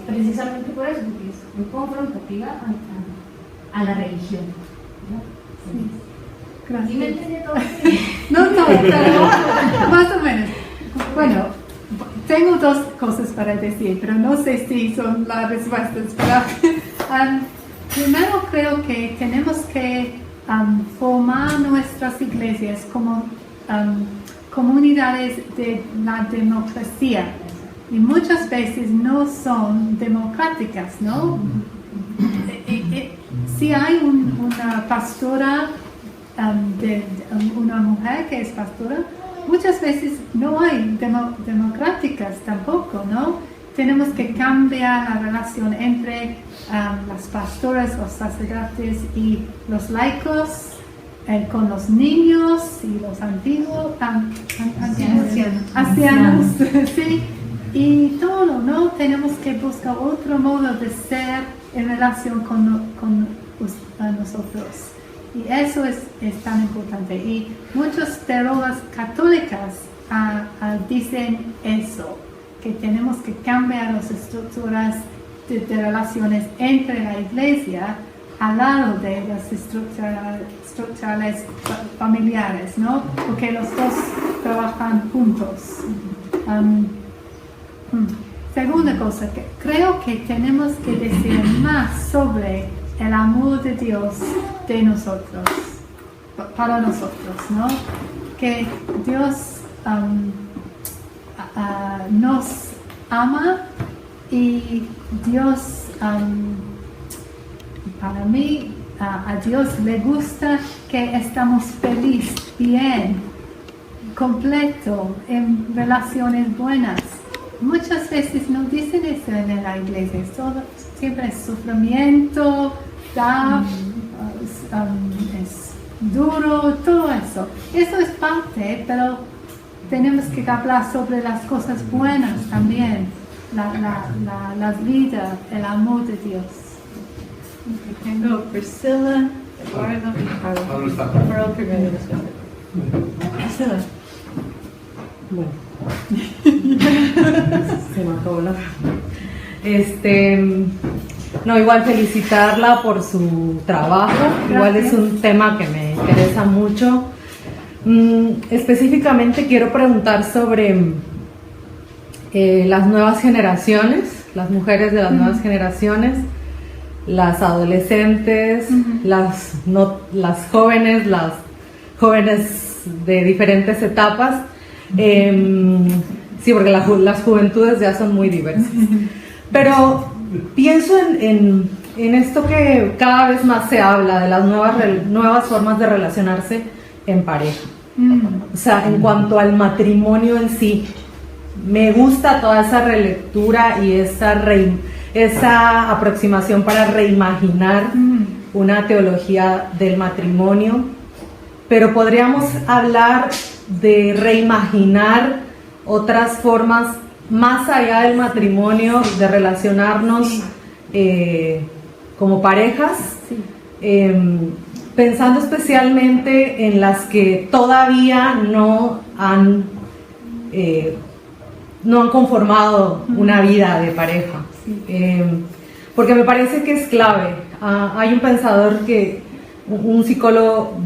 precisamente por eso, porque es muy confrontativa a la religión, ¿no? Sí. Gracias. ¿Sí me entiende todo? No, pero más o menos. Bueno, tengo dos cosas para decir, pero no sé si son las respuestas. Pero, primero creo que tenemos que formar nuestras iglesias como comunidades de la democracia. Y muchas veces no son democráticas, ¿no? Si hay una pastora, una mujer que es pastora, muchas veces no hay democráticas tampoco, ¿no? tenemos que cambiar la relación entre las pastoras, los sacerdotes y los laicos, con los niños y los antiguos, ancianos, sí, y todo, ¿no? Tenemos que buscar otro modo de ser en relación con nosotros. Y eso es tan importante. Y muchas teólogas católicas dicen eso, que tenemos que cambiar las estructuras de relaciones entre la iglesia al lado de las estructurales familiares, ¿no? Porque los dos trabajan juntos. Segunda cosa, que creo que tenemos que decir más sobre el amor de Dios de nosotros, para nosotros, ¿no? Que Dios nos ama y Dios, para mí, a Dios le gusta que estamos felices, bien, completo, en relaciones buenas. Muchas veces no dicen eso en la iglesia, siempre es sufrimiento, es duro, todo eso. Eso es parte, pero tenemos que hablar sobre las cosas buenas también, la vida, el amor de Dios. Tengo Priscila, Eduardo y Pablo. Pablo primero. Priscila. Bueno. Se me acabó la... No, igual felicitarla por su trabajo. Gracias. Igual es un tema que me interesa mucho. Específicamente quiero preguntar sobre las nuevas generaciones, las mujeres de las nuevas generaciones, las adolescentes, las jóvenes, las jóvenes de diferentes etapas. Sí, porque las juventudes ya son muy diversas. Pero pienso en esto que cada vez más se habla, de las nuevas formas de relacionarse en pareja. O sea, en cuanto al matrimonio en sí, me gusta toda esa relectura y esa aproximación para reimaginar una teología del matrimonio, pero podríamos hablar de reimaginar otras formas más allá del matrimonio, de relacionarnos como parejas, pensando especialmente en las que todavía no han conformado una vida de pareja, porque me parece que es clave. Hay un pensador un psicólogo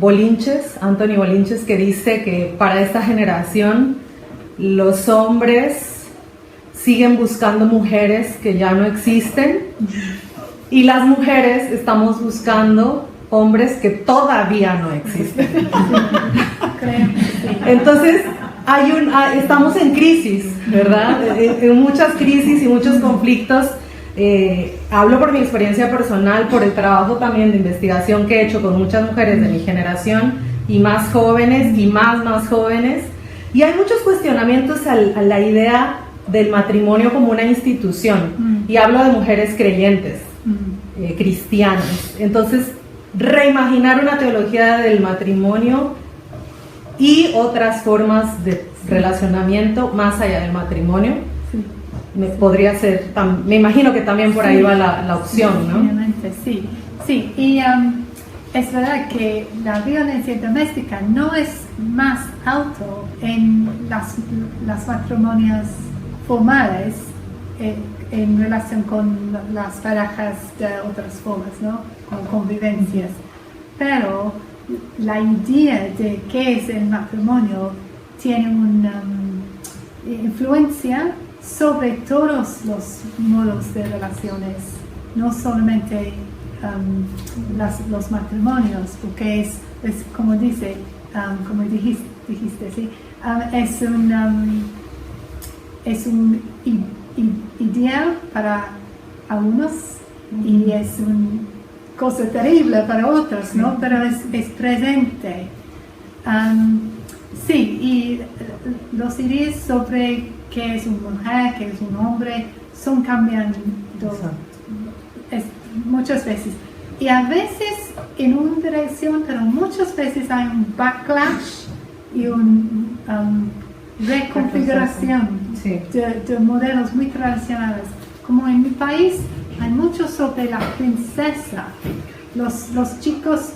Anthony Bolinches, que dice que para esta generación los hombres siguen buscando mujeres que ya no existen y las mujeres estamos buscando hombres que todavía no existen. Entonces estamos en crisis, ¿verdad? En muchas crisis y muchos conflictos. Hablo por mi experiencia personal, por el trabajo también de investigación que he hecho con muchas mujeres de mi generación y más jóvenes y más jóvenes, y hay muchos cuestionamientos a la idea del matrimonio como una institución, y hablo de mujeres creyentes, cristianas. Entonces, reimaginar una teología del matrimonio y otras formas de relacionamiento más allá del matrimonio. Podría ser, me imagino que también por ahí va la opción, ¿no? Obviamente, sí. Y es verdad que la violencia doméstica no es más alto en las matrimonios formales en relación con las parejas de otras formas, ¿no? Con convivencias. Pero la idea de qué es el matrimonio tiene una influencia sobre todos los modos de relaciones, no solamente los matrimonios, porque es como dice, como dijiste, ¿sí? Es un ideal para algunos y es una cosa terrible para otros, ¿no? Pero es presente. Sí, y los ideas sobre qué es una mujer, qué es un hombre, son cambiando muchas veces. Y a veces en una dirección, pero muchas veces hay un backlash y una reconfiguración de modelos muy tradicionales. Como en mi país hay mucho sobre la princesa, las chicas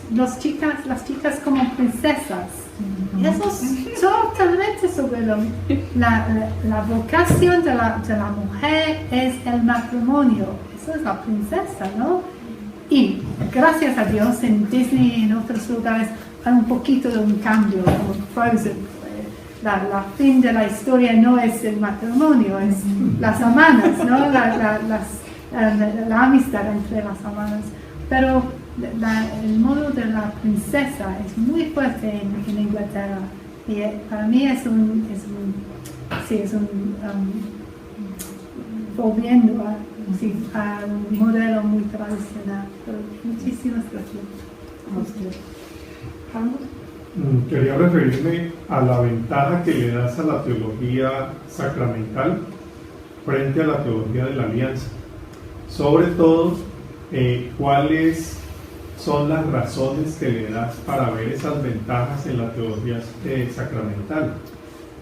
como princesas. Y eso es totalmente sobre la vocación de la mujer es el matrimonio. Eso es la princesa, ¿no? Y gracias a Dios en Disney y en otros lugares hay un poquito de un cambio, como Frozen. La fin de la historia no es el matrimonio, es las hermanas, ¿no? La amistad entre las hermanas. Pero el modo de la princesa es muy fuerte en Inglaterra. Y para mí es un volviendo a un modelo muy tradicional. Pero muchísimas gracias. Quería referirme a la ventaja que le das a la teología sacramental frente a la teología de la alianza. Sobre todo, ¿cuáles son las razones que le das para ver esas ventajas en la teología sacramental?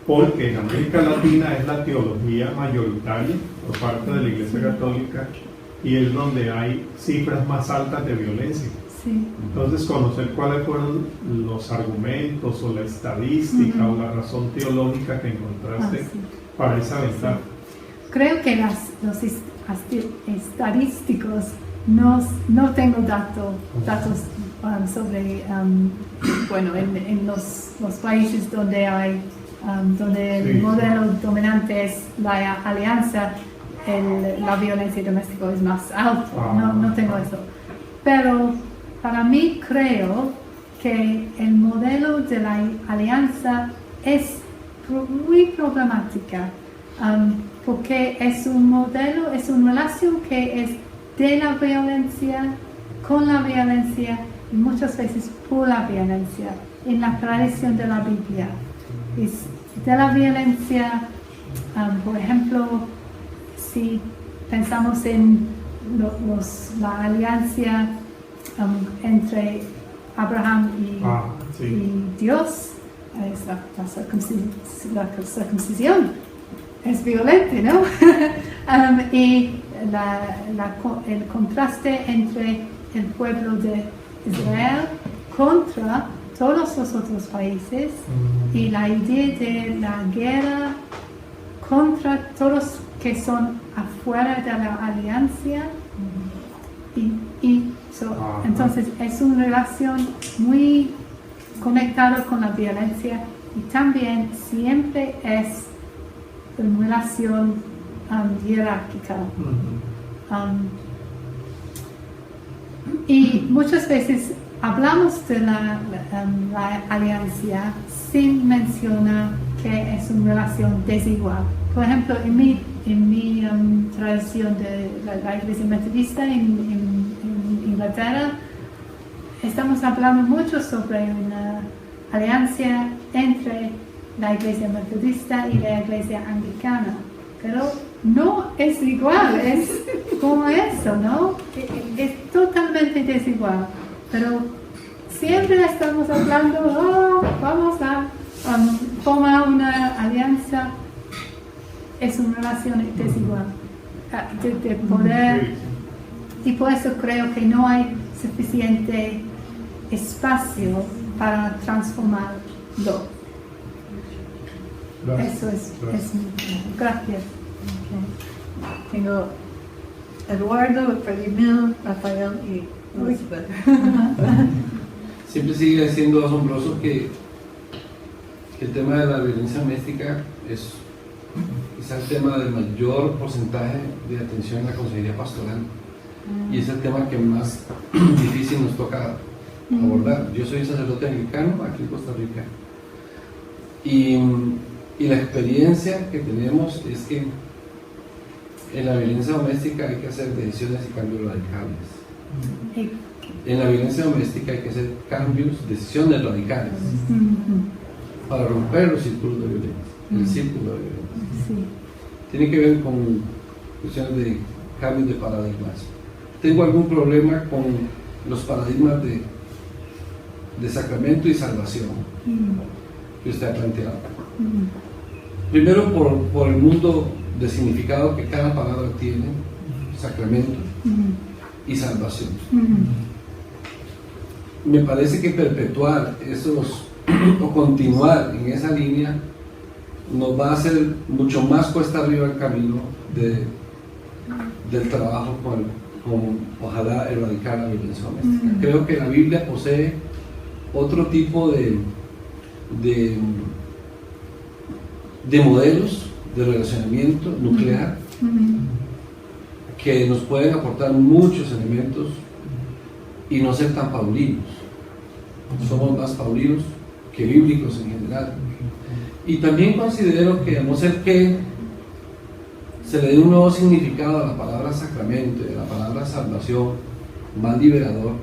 Porque en América Latina es la teología mayoritaria por parte de la Iglesia Católica y es donde hay cifras más altas de violencia. Sí. Entonces, conocer cuáles fueron los argumentos o la estadística o la razón teológica que encontraste para esa ventaja. Creo que los estadísticos no tengo datos sobre, en los países donde hay, donde el modelo dominante es la alianza, la violencia doméstica es más alto. No tengo eso. Pero para mí creo que el modelo de la alianza es muy problemática, porque es un modelo, es una relación que es de la violencia, con la violencia y muchas veces por la violencia, en la tradición de la Biblia. Es de la violencia, por ejemplo, si pensamos en la alianza entre Abraham y Dios, es la circuncisión, es violente, ¿no? Y el contraste entre el pueblo de Israel contra todos los otros países y la idea de la guerra contra todos que son afuera de la alianza. Entonces es una relación muy conectada con la violencia y también siempre es una relación jerárquica. Y muchas veces hablamos de la alianza sin mencionar que es una relación desigual. Por ejemplo, en mi tradición de la Iglesia Metodista en Inglaterra, estamos hablando mucho sobre una alianza entre la Iglesia Metodista y la Iglesia Anglicana, pero no es igual, es como eso, ¿no? Es totalmente desigual, pero siempre estamos hablando, vamos a formar una alianza, es una relación desigual de poder, y por eso creo que no hay suficiente espacio para transformarlo. Gracias. Eso es gracias. Okay. Tengo Eduardo, Fredimil, Rafael y Elizabeth. Siempre sigue siendo asombroso que el tema de la violencia doméstica es el tema de mayor porcentaje de atención en la consejería pastoral y es el tema que más difícil nos toca abordar. Yo soy sacerdote anglicano aquí en Costa Rica y la experiencia que tenemos es que en la violencia doméstica hay que hacer decisiones y cambios radicales. En la violencia doméstica hay que hacer cambios, decisiones radicales para romper los círculos de violencia, el círculo de violencia. tiene que ver con cuestiones de cambios de paradigmas. Tengo algún problema con los paradigmas de sacramento y salvación que usted ha planteado. Primero por el mundo de significado que cada palabra tiene, sacramento y salvación. Me parece que perpetuar esos o continuar en esa línea nos va a hacer mucho más cuesta arriba el camino del trabajo con ojalá erradicar la violencia doméstica. Creo que la Biblia posee otro tipo de modelos de relacionamiento nuclear que nos pueden aportar muchos elementos y no ser tan paulinos. Somos más paulinos que bíblicos en general. Y también considero que a no ser que se le dé un nuevo significado a la palabra sacramento y a la palabra salvación, más liberador,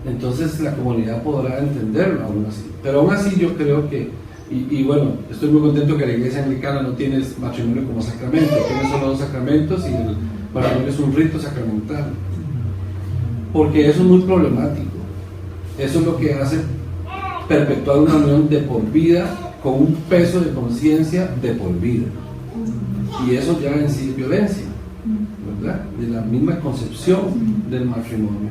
entonces la comunidad podrá entenderlo aún así. Pero aún así yo creo que, y bueno, estoy muy contento que la iglesia anglicana no tiene matrimonio como sacramento, tiene solo dos sacramentos y el matrimonio es un rito sacramental, porque eso es muy problemático. Eso es lo que hace perpetuar una unión de por vida con un peso de conciencia de por vida, y eso ya en sí es violencia, ¿verdad? De la misma concepción del matrimonio.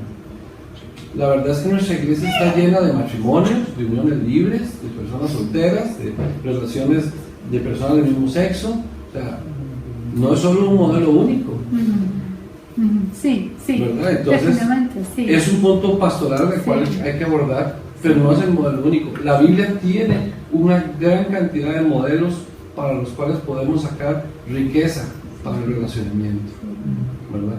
La verdad es que nuestra iglesia está llena de matrimonios, de uniones libres, de personas solteras, de relaciones de personas del mismo sexo. O sea, no es solo un modelo único. Sí, ¿verdad? Entonces, definitivamente, sí. Es un punto pastoral el cual hay que abordar, pero no es el modelo único. La Biblia tiene una gran cantidad de modelos para los cuales podemos sacar riqueza para el relacionamiento, ¿verdad?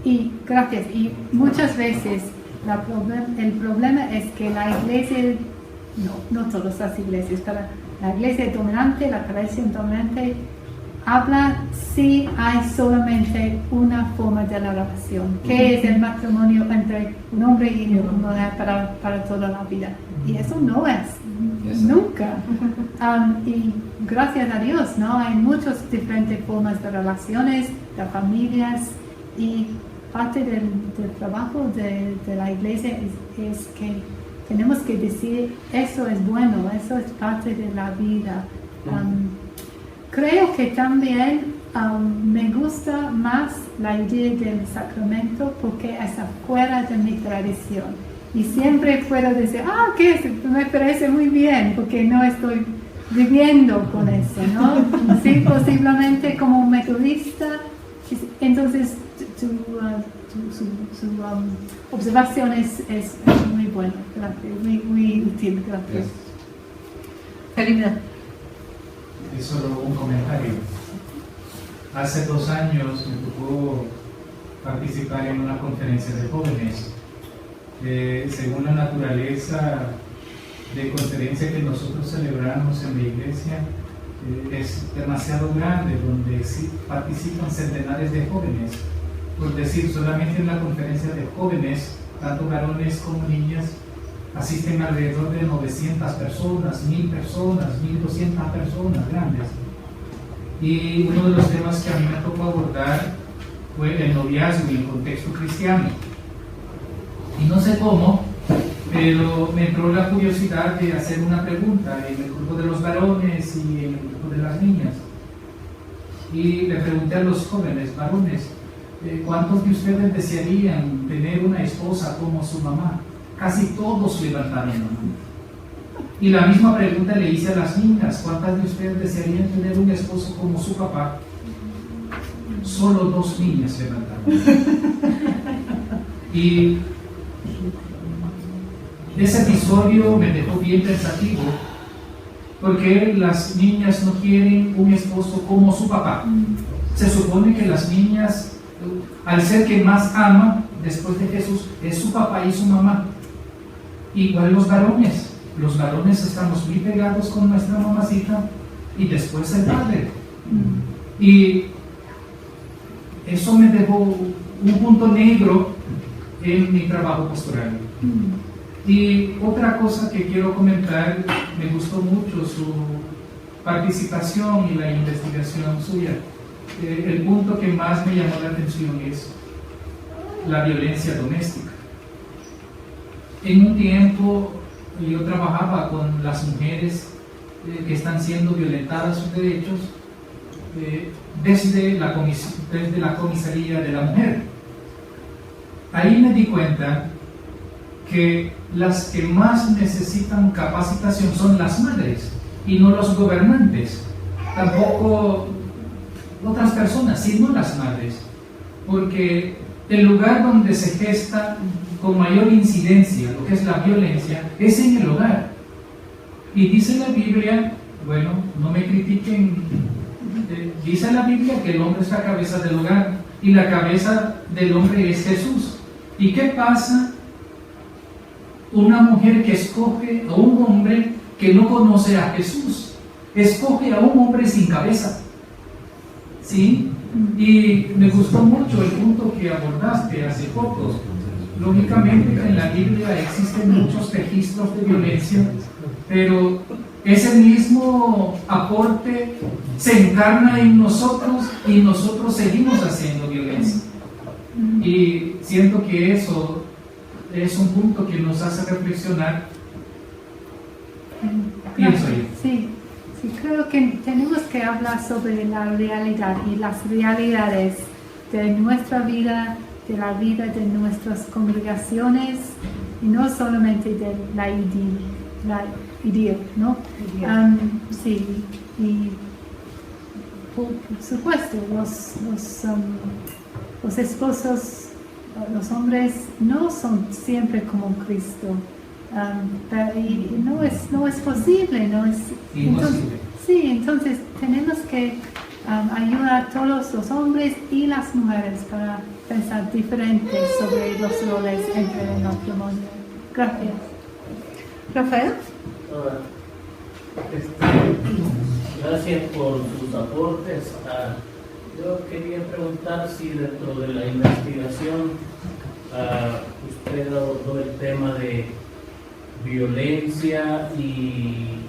Y gracias. Y muchas veces el problema es que la iglesia, no todas las iglesias, pero la iglesia dominante, la tradición dominante, habla si hay solamente una forma de la relación, que es el matrimonio entre un hombre y una mujer para toda la vida. Y eso no es, nunca. Y gracias a Dios, ¿no? Hay muchas diferentes formas de relaciones, de familias, y parte del trabajo de la iglesia es que tenemos que decir, eso es bueno, eso es parte de la vida. Creo que también me gusta más la idea del sacramento porque es afuera de mi tradición. Y siempre puedo decir, que me parece muy bien porque no estoy viviendo con eso, ¿no? Sí, posiblemente como metodista. Entonces, su observación es muy buena, gracias, muy útil, gracias. Karina. Es solo un comentario. Hace 2 años me tocó participar en una conferencia de jóvenes. Según la naturaleza de conferencia que nosotros celebramos en la iglesia, es demasiado grande, donde participan centenares de jóvenes. Por decir, solamente en la conferencia de jóvenes, tanto varones como niñas, asisten alrededor de 900 personas, 1000 personas, 1200 personas grandes. Y uno de los temas que a mí me tocó abordar fue el noviazgo en el contexto cristiano. Y no sé cómo, pero me entró la curiosidad de hacer una pregunta en el grupo de los varones y en el grupo de las niñas. Y le pregunté a los jóvenes varones, ¿cuántos de ustedes desearían tener una esposa como su mamá? Casi todos levantaron la mano. Y la misma pregunta le hice a las niñas, ¿cuántas de ustedes desearían tener un esposo como su papá? Solo 2 niñas levantaron. Y ese episodio me dejó bien pensativo, porque las niñas no quieren un esposo como su papá. Se supone que las niñas, al ser que más ama después de Jesús, es su papá y su mamá. Igual los varones estamos muy pegados con nuestra mamacita y después el padre. Y eso me dejó un punto negro en mi trabajo pastoral. Y otra cosa que quiero comentar, me gustó mucho su participación y la investigación suya. el punto que más me llamó la atención es la violencia doméstica. En un tiempo yo trabajaba con las mujeres que están siendo violentadas sus derechos desde la comisaría de la mujer. Ahí me di cuenta que las que más necesitan capacitación son las madres y no los gobernantes, tampoco otras personas, sino las madres, porque el lugar donde se gesta con mayor incidencia lo que es la violencia es en el hogar. Y dice la Biblia, bueno, no me critiquen, dice la Biblia que el hombre es la cabeza del hogar y la cabeza del hombre es Jesús. ¿Y qué pasa? Una mujer que escoge a un hombre que no conoce a Jesús, escoge a un hombre sin cabeza, ¿sí? Y me gustó mucho el punto que abordaste hace poco. Lógicamente en la Biblia existen muchos registros de violencia, pero ese mismo aporte se encarna en nosotros y nosotros seguimos haciendo violencia. Y siento que eso es un punto que nos hace reflexionar. Pienso yo. Sí, creo que tenemos que hablar sobre la realidad y las realidades de nuestra vida, de la vida de nuestras congregaciones, y no solamente de la idea, ¿no? Sí, y por supuesto, los esposos, los hombres no son siempre como Cristo. Y no es posible, no es entonces, sí, entonces tenemos que ayudar a todos los hombres y las mujeres para pensar diferente sobre los roles entre el matrimonio. Gracias. Rafael. Gracias por sus aportes. Yo quería preguntar si dentro de la investigación usted abordó el tema de violencia y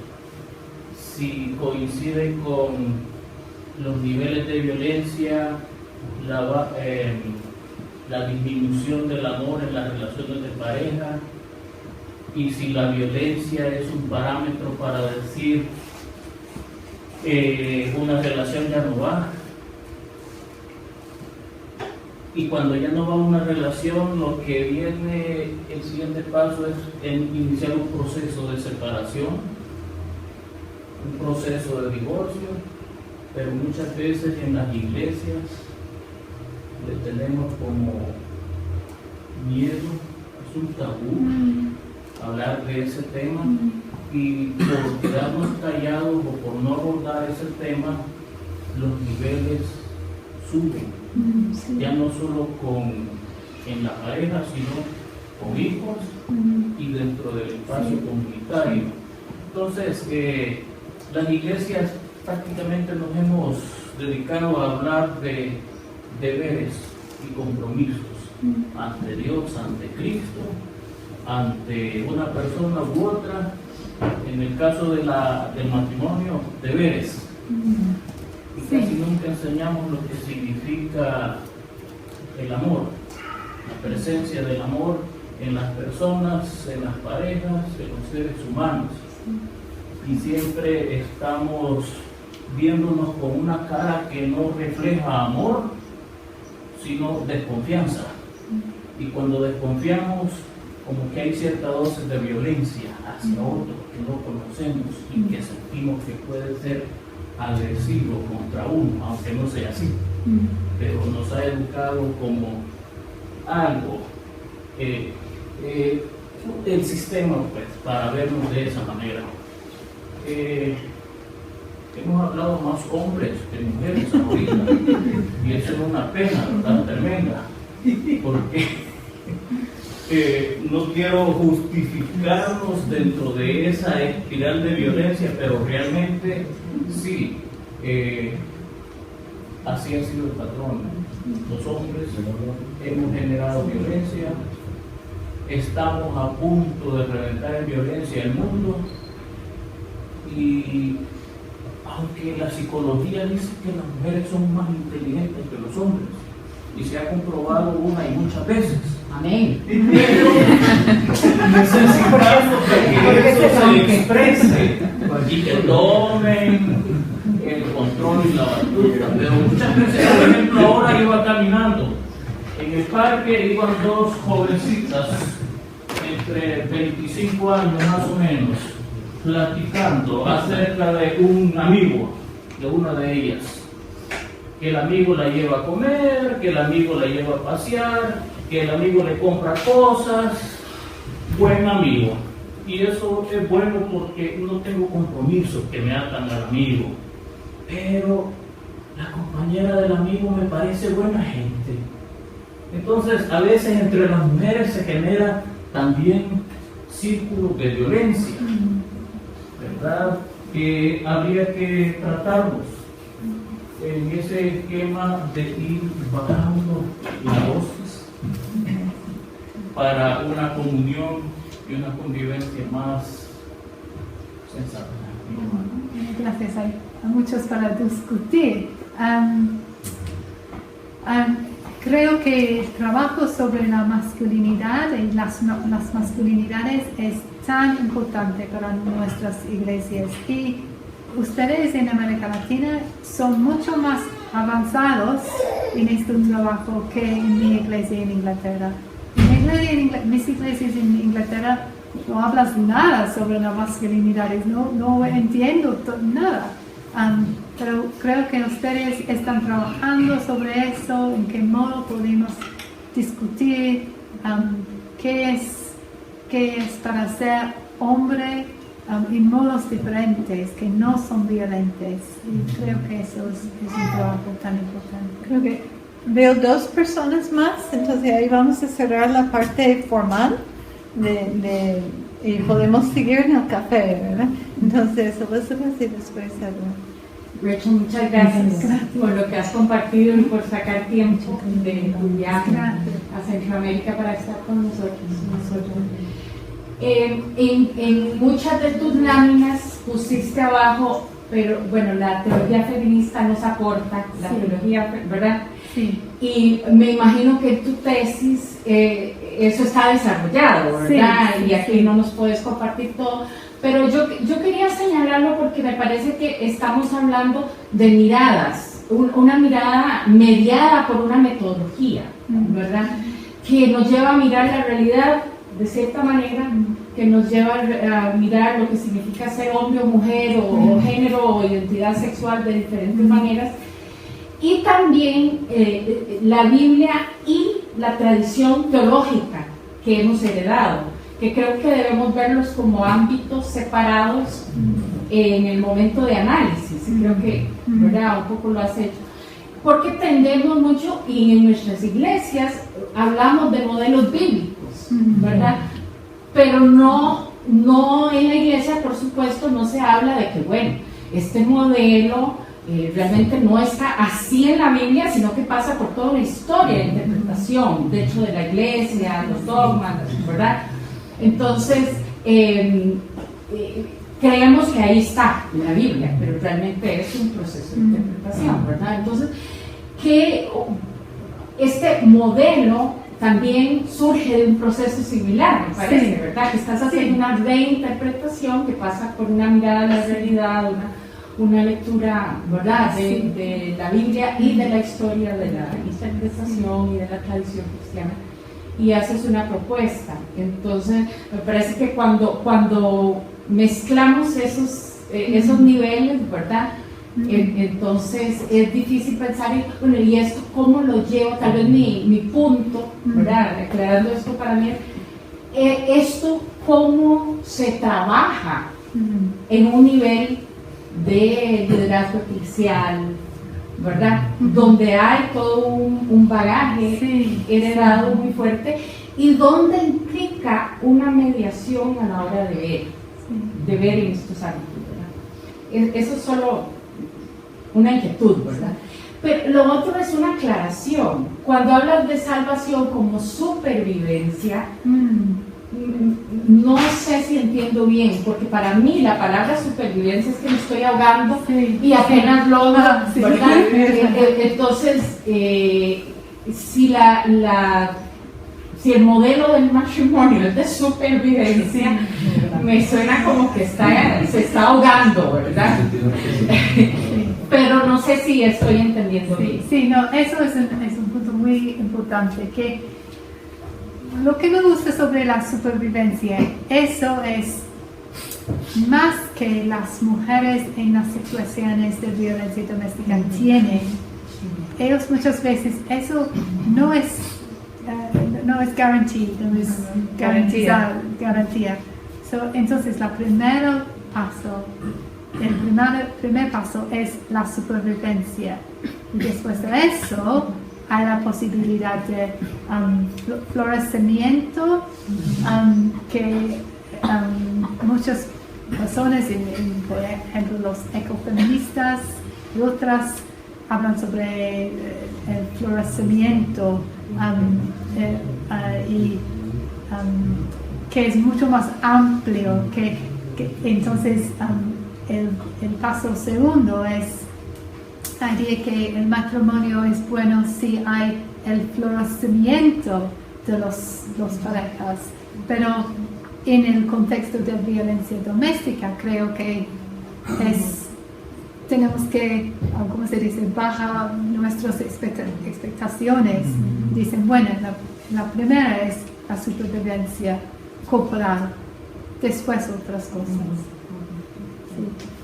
si coincide con los niveles de violencia, la disminución del amor en las relaciones de pareja, y si la violencia es un parámetro para decir una relación ya no va. Y cuando ya no va una relación, lo que viene, el siguiente paso es iniciar un proceso de separación, un proceso de divorcio, pero muchas veces en las iglesias le tenemos como miedo, es un tabú hablar de ese tema, y por quedarnos callados o por no abordar ese tema, los niveles suben. Ya no solo en la pareja, sino con hijos y dentro del espacio comunitario. Entonces, las iglesias prácticamente nos hemos dedicado a hablar de deberes y compromisos ante Dios, ante Cristo, ante una persona u otra. En el caso del matrimonio, deberes. Y casi nunca enseñamos lo que significa el amor, la presencia del amor en las personas, en las parejas, en los seres humanos. Y siempre estamos viéndonos con una cara que no refleja amor, sino desconfianza. Y cuando desconfiamos, como que hay cierta dosis de violencia hacia otro que no conocemos y que sentimos que puede ser agresivo contra uno, aunque no sea así, pero nos ha educado como algo, el sistema, pues, para vernos de esa manera. Hemos hablado más hombres que mujeres ahorita, y eso es una pena, ¿verdad? Tremenda, porque no quiero justificarnos dentro de esa espiral de violencia, pero realmente sí, así ha sido el patrón. Los hombres hemos generado violencia, estamos a punto de reventar en violencia el mundo, y aunque la psicología dice que las mujeres son más inteligentes que los hombres, y se ha comprobado una y muchas veces. Amén. Pero necesitamos que eso se exprese y que tomen el control y la batuta. Pero muchas veces, por ejemplo, ahora iba caminando en el parque, iban dos jovencitas entre 25 años más o menos, platicando acerca de un amigo de una de ellas, que el amigo la lleva a comer, que el amigo la lleva a pasear, que el amigo le compra cosas. Buen amigo, y eso es bueno porque no tengo compromisos que me atan al amigo, pero la compañera del amigo me parece buena gente. Entonces a veces entre las mujeres se genera también círculos de violencia, ¿verdad? Que habría que tratarlos en ese esquema de ir bajando la dosis para una comunión y una convivencia más sensata. Gracias, hay muchos para discutir. Creo que el trabajo sobre la masculinidad y las masculinidades es tan importante para nuestras iglesias, y ustedes en América Latina son mucho más avanzados en este trabajo que en mi iglesia en Inglaterra. Mis iglesias en Inglaterra no hablas nada sobre las masculinidades, no entiendo nada. Pero creo que ustedes están trabajando sobre eso, en qué modo podemos discutir qué es para ser hombre en modos diferentes que no son violentos. Y creo que eso es un trabajo tan importante. Creo que veo dos personas más, entonces ahí vamos a cerrar la parte formal y podemos seguir en el café, ¿verdad? Entonces, Elizabeth y después Edward. Rachel, muchas gracias por lo que has compartido y por sacar tiempo de tu viaje a Centroamérica para estar con nosotros. En muchas de tus láminas pusiste abajo, pero bueno, la teología feminista nos aporta, la teología, ¿verdad? Sí. Y me imagino que en tu tesis eso está desarrollado, ¿verdad? Sí, y aquí no nos puedes compartir todo. Pero yo quería señalarlo porque me parece que estamos hablando de miradas, una mirada mediada por una metodología, ¿verdad? Que nos lleva a mirar la realidad de cierta manera, que nos lleva a mirar lo que significa ser hombre o mujer, o género o identidad sexual de diferentes maneras. Y también la Biblia y la tradición teológica que hemos heredado, que creo que debemos verlos como ámbitos separados en el momento de análisis. Creo que, ¿verdad?, un poco lo has hecho. Porque tendemos mucho, y en nuestras iglesias hablamos de modelos bíblicos, ¿verdad? Pero no en la iglesia, por supuesto, no se habla de que, bueno, este modelo realmente no está así en la Biblia, sino que pasa por toda una historia de interpretación, de hecho, de la iglesia, los dogmas, ¿verdad? Entonces, creemos que ahí está en la Biblia, pero realmente es un proceso de interpretación, ¿verdad? Entonces, que este modelo también surge de un proceso similar, me parece, ¿verdad? Que estás haciendo una reinterpretación que pasa por una mirada a la realidad, una lectura, ¿verdad?, de la Biblia y de la historia de la interpretación y de la tradición cristiana, y haces una propuesta. Entonces me parece que cuando mezclamos esos niveles, ¿verdad?, entonces es difícil pensar, bueno, y esto cómo lo llevo, tal vez mi punto, ¿verdad?, aclarando esto para mí, esto cómo se trabaja en un nivel de liderazgo eclesial, ¿verdad?, donde hay todo un bagaje heredado muy fuerte, y donde implica una mediación a la hora de ver en estos ámbitos, ¿verdad? Eso es solo una inquietud, ¿verdad? Pero lo otro es una aclaración. Cuando hablas de salvación como supervivencia, no sé si entiendo bien, porque para mí la palabra supervivencia es que me estoy ahogando y apenas logro, ¿verdad? Entonces, si si el modelo del matrimonio es de supervivencia, me suena como que se está ahogando, ¿verdad? Pero no sé si estoy entendiendo bien. Sí, no, eso es un punto muy importante, que lo que me gusta sobre la supervivencia, eso es más que las mujeres en las situaciones de violencia doméstica tienen. Ellos muchas veces, eso no es garantía, no es garantía. Entonces, el primer paso es la supervivencia. Y después de eso, hay la posibilidad de florecimiento, que muchas personas, por ejemplo los ecofeministas y otras, hablan sobre el florecimiento y que es mucho más amplio, que entonces el paso segundo es diría que el matrimonio es bueno si hay el florecimiento de los parejas, pero en el contexto de violencia doméstica creo que tenemos que, ¿cómo se dice?, bajar nuestras expectaciones. Dicen, bueno, la primera es la supervivencia corporal, después otras cosas.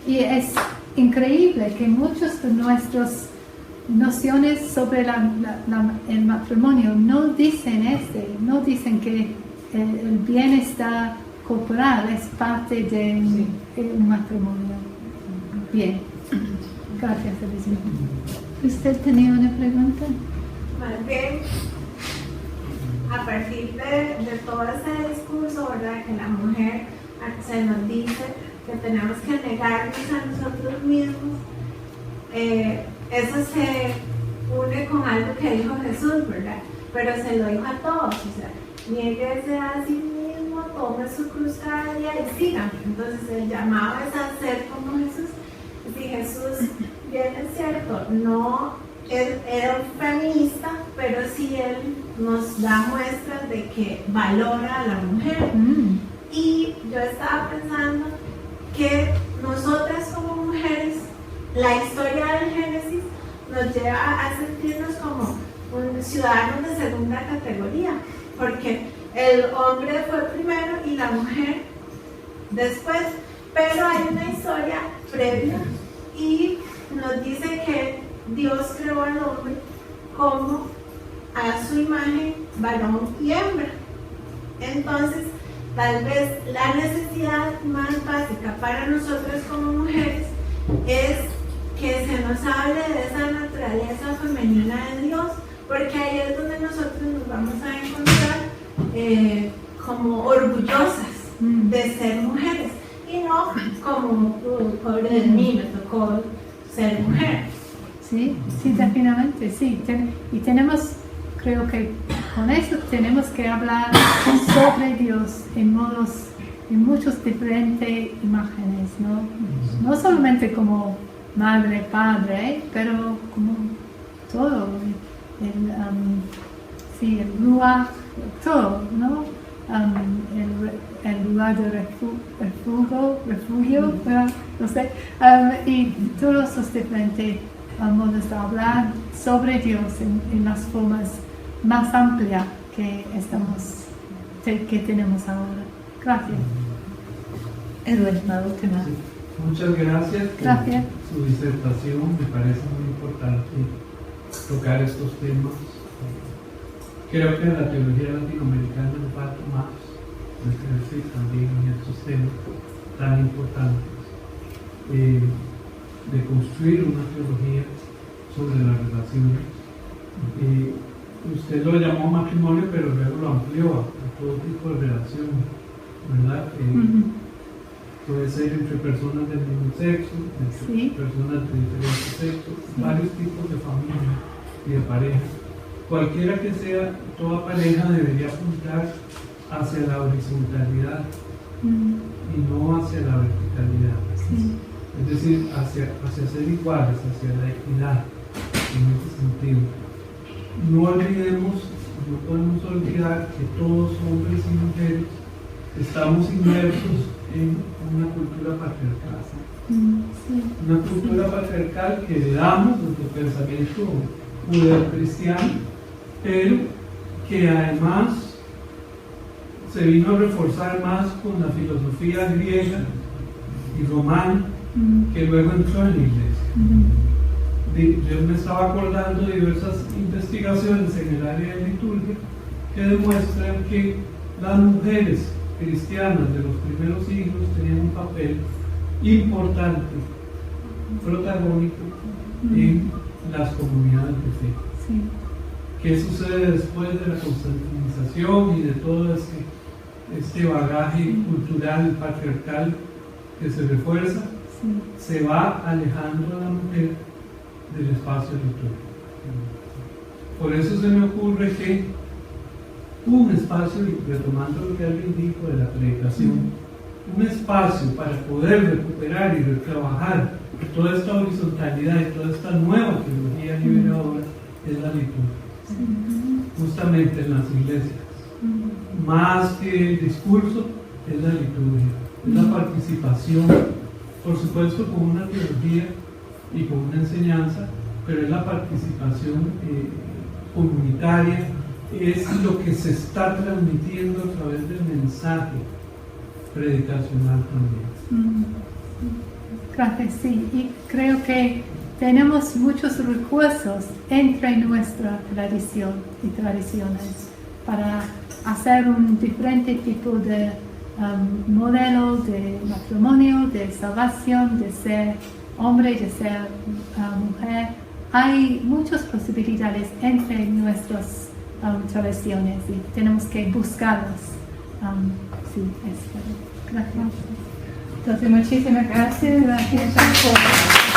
Sí. Y es increíble que muchas de nuestras nociones sobre el matrimonio no dicen no dicen que el bienestar corporal es parte de un matrimonio. Bien, gracias, Elizabeth. ¿Usted tenía una pregunta? Más bien, a partir de todo ese discurso, ¿verdad?, que la mujer se nos dice que tenemos que negarnos a nosotros mismos, eso se une con algo que dijo Jesús, ¿verdad? Pero se lo dijo a todos, o sea, niéguese a sí mismo, tome su cruz cada día y siga. Entonces el llamado es a ser como Jesús. Si Jesús, bien es cierto, no era un feminista, pero sí él nos da muestras de que valora a la mujer. Y yo estaba pensando que nosotras como mujeres, la historia del Génesis nos lleva a sentirnos como ciudadanos de segunda categoría, porque el hombre fue primero y la mujer después, pero hay una historia previa y nos dice que Dios creó al hombre como a su imagen, varón y hembra. Entonces, tal vez la necesidad más básica para nosotros como mujeres es que se nos hable de esa naturaleza femenina de Dios, porque ahí es donde nosotros nos vamos a encontrar como orgullosas de ser mujeres y no como pobre de mí, me tocó ser mujer. Sí, definitivamente, sí. Y tenemos, creo que con eso tenemos que hablar sobre Dios en muchas diferentes imágenes, ¿no? No solamente como madre, padre, pero como todo. El ruach, todo, ¿no? El lugar de refugio, no sé, y todos los diferentes modos de hablar sobre Dios en las formas más amplias que tenemos ahora. Gracias. Edwin, la última. Sí. Muchas gracias por su disertación, me parece muy importante tocar estos temas. Creo que en la teología latinoamericana nos falta más meterse también en estos temas tan importantes, de construir una teología sobre las relaciones. Usted lo llamó matrimonio, pero luego lo amplió a todo tipo de relaciones, ¿verdad? Puede ser entre personas del mismo sexo, entre personas de diferentes sexos, varios tipos de familia y de pareja. Cualquiera que sea, toda pareja debería apuntar hacia la horizontalidad y no hacia la verticalidad. Sí. Es decir, hacia ser iguales, hacia la equidad, en ese sentido. No olvidemos, no podemos olvidar que todos, hombres y mujeres, estamos inmersos en una cultura patriarcal. Sí. Una cultura patriarcal que heredamos nuestro pensamiento judeocristiano, pero que además se vino a reforzar más con la filosofía griega y romana que luego entró en la iglesia. Yo me estaba acordando de diversas investigaciones en el área de liturgia que demuestran que las mujeres cristianas de los primeros siglos tenían un papel importante, protagónico en las comunidades de fe. Sí. ¿Qué sucede después de la constantinización y de todo este bagaje cultural patriarcal que se refuerza? Se va alejando a la mujer del espacio litúrgico. Por eso se me ocurre que un espacio, retomando lo que alguien dijo de la predicación, un espacio para poder recuperar y retrabajar toda esta horizontalidad y toda esta nueva teología liberadora es la liturgia, justamente en las iglesias. Más que el discurso, es la liturgia, es la participación, por supuesto con una teología y con una enseñanza, pero es la participación comunitaria, es lo que se está transmitiendo a través del mensaje predicacional también. Gracias, sí. Y creo que tenemos muchos recursos entre nuestra tradición y tradiciones para hacer un diferente tipo de modelo de matrimonio, de salvación, de ser hombre, de ser mujer. Hay muchas posibilidades entre nuestras tradiciones y tenemos que buscarlas. Sí, gracias. Entonces, muchísimas gracias. Gracias por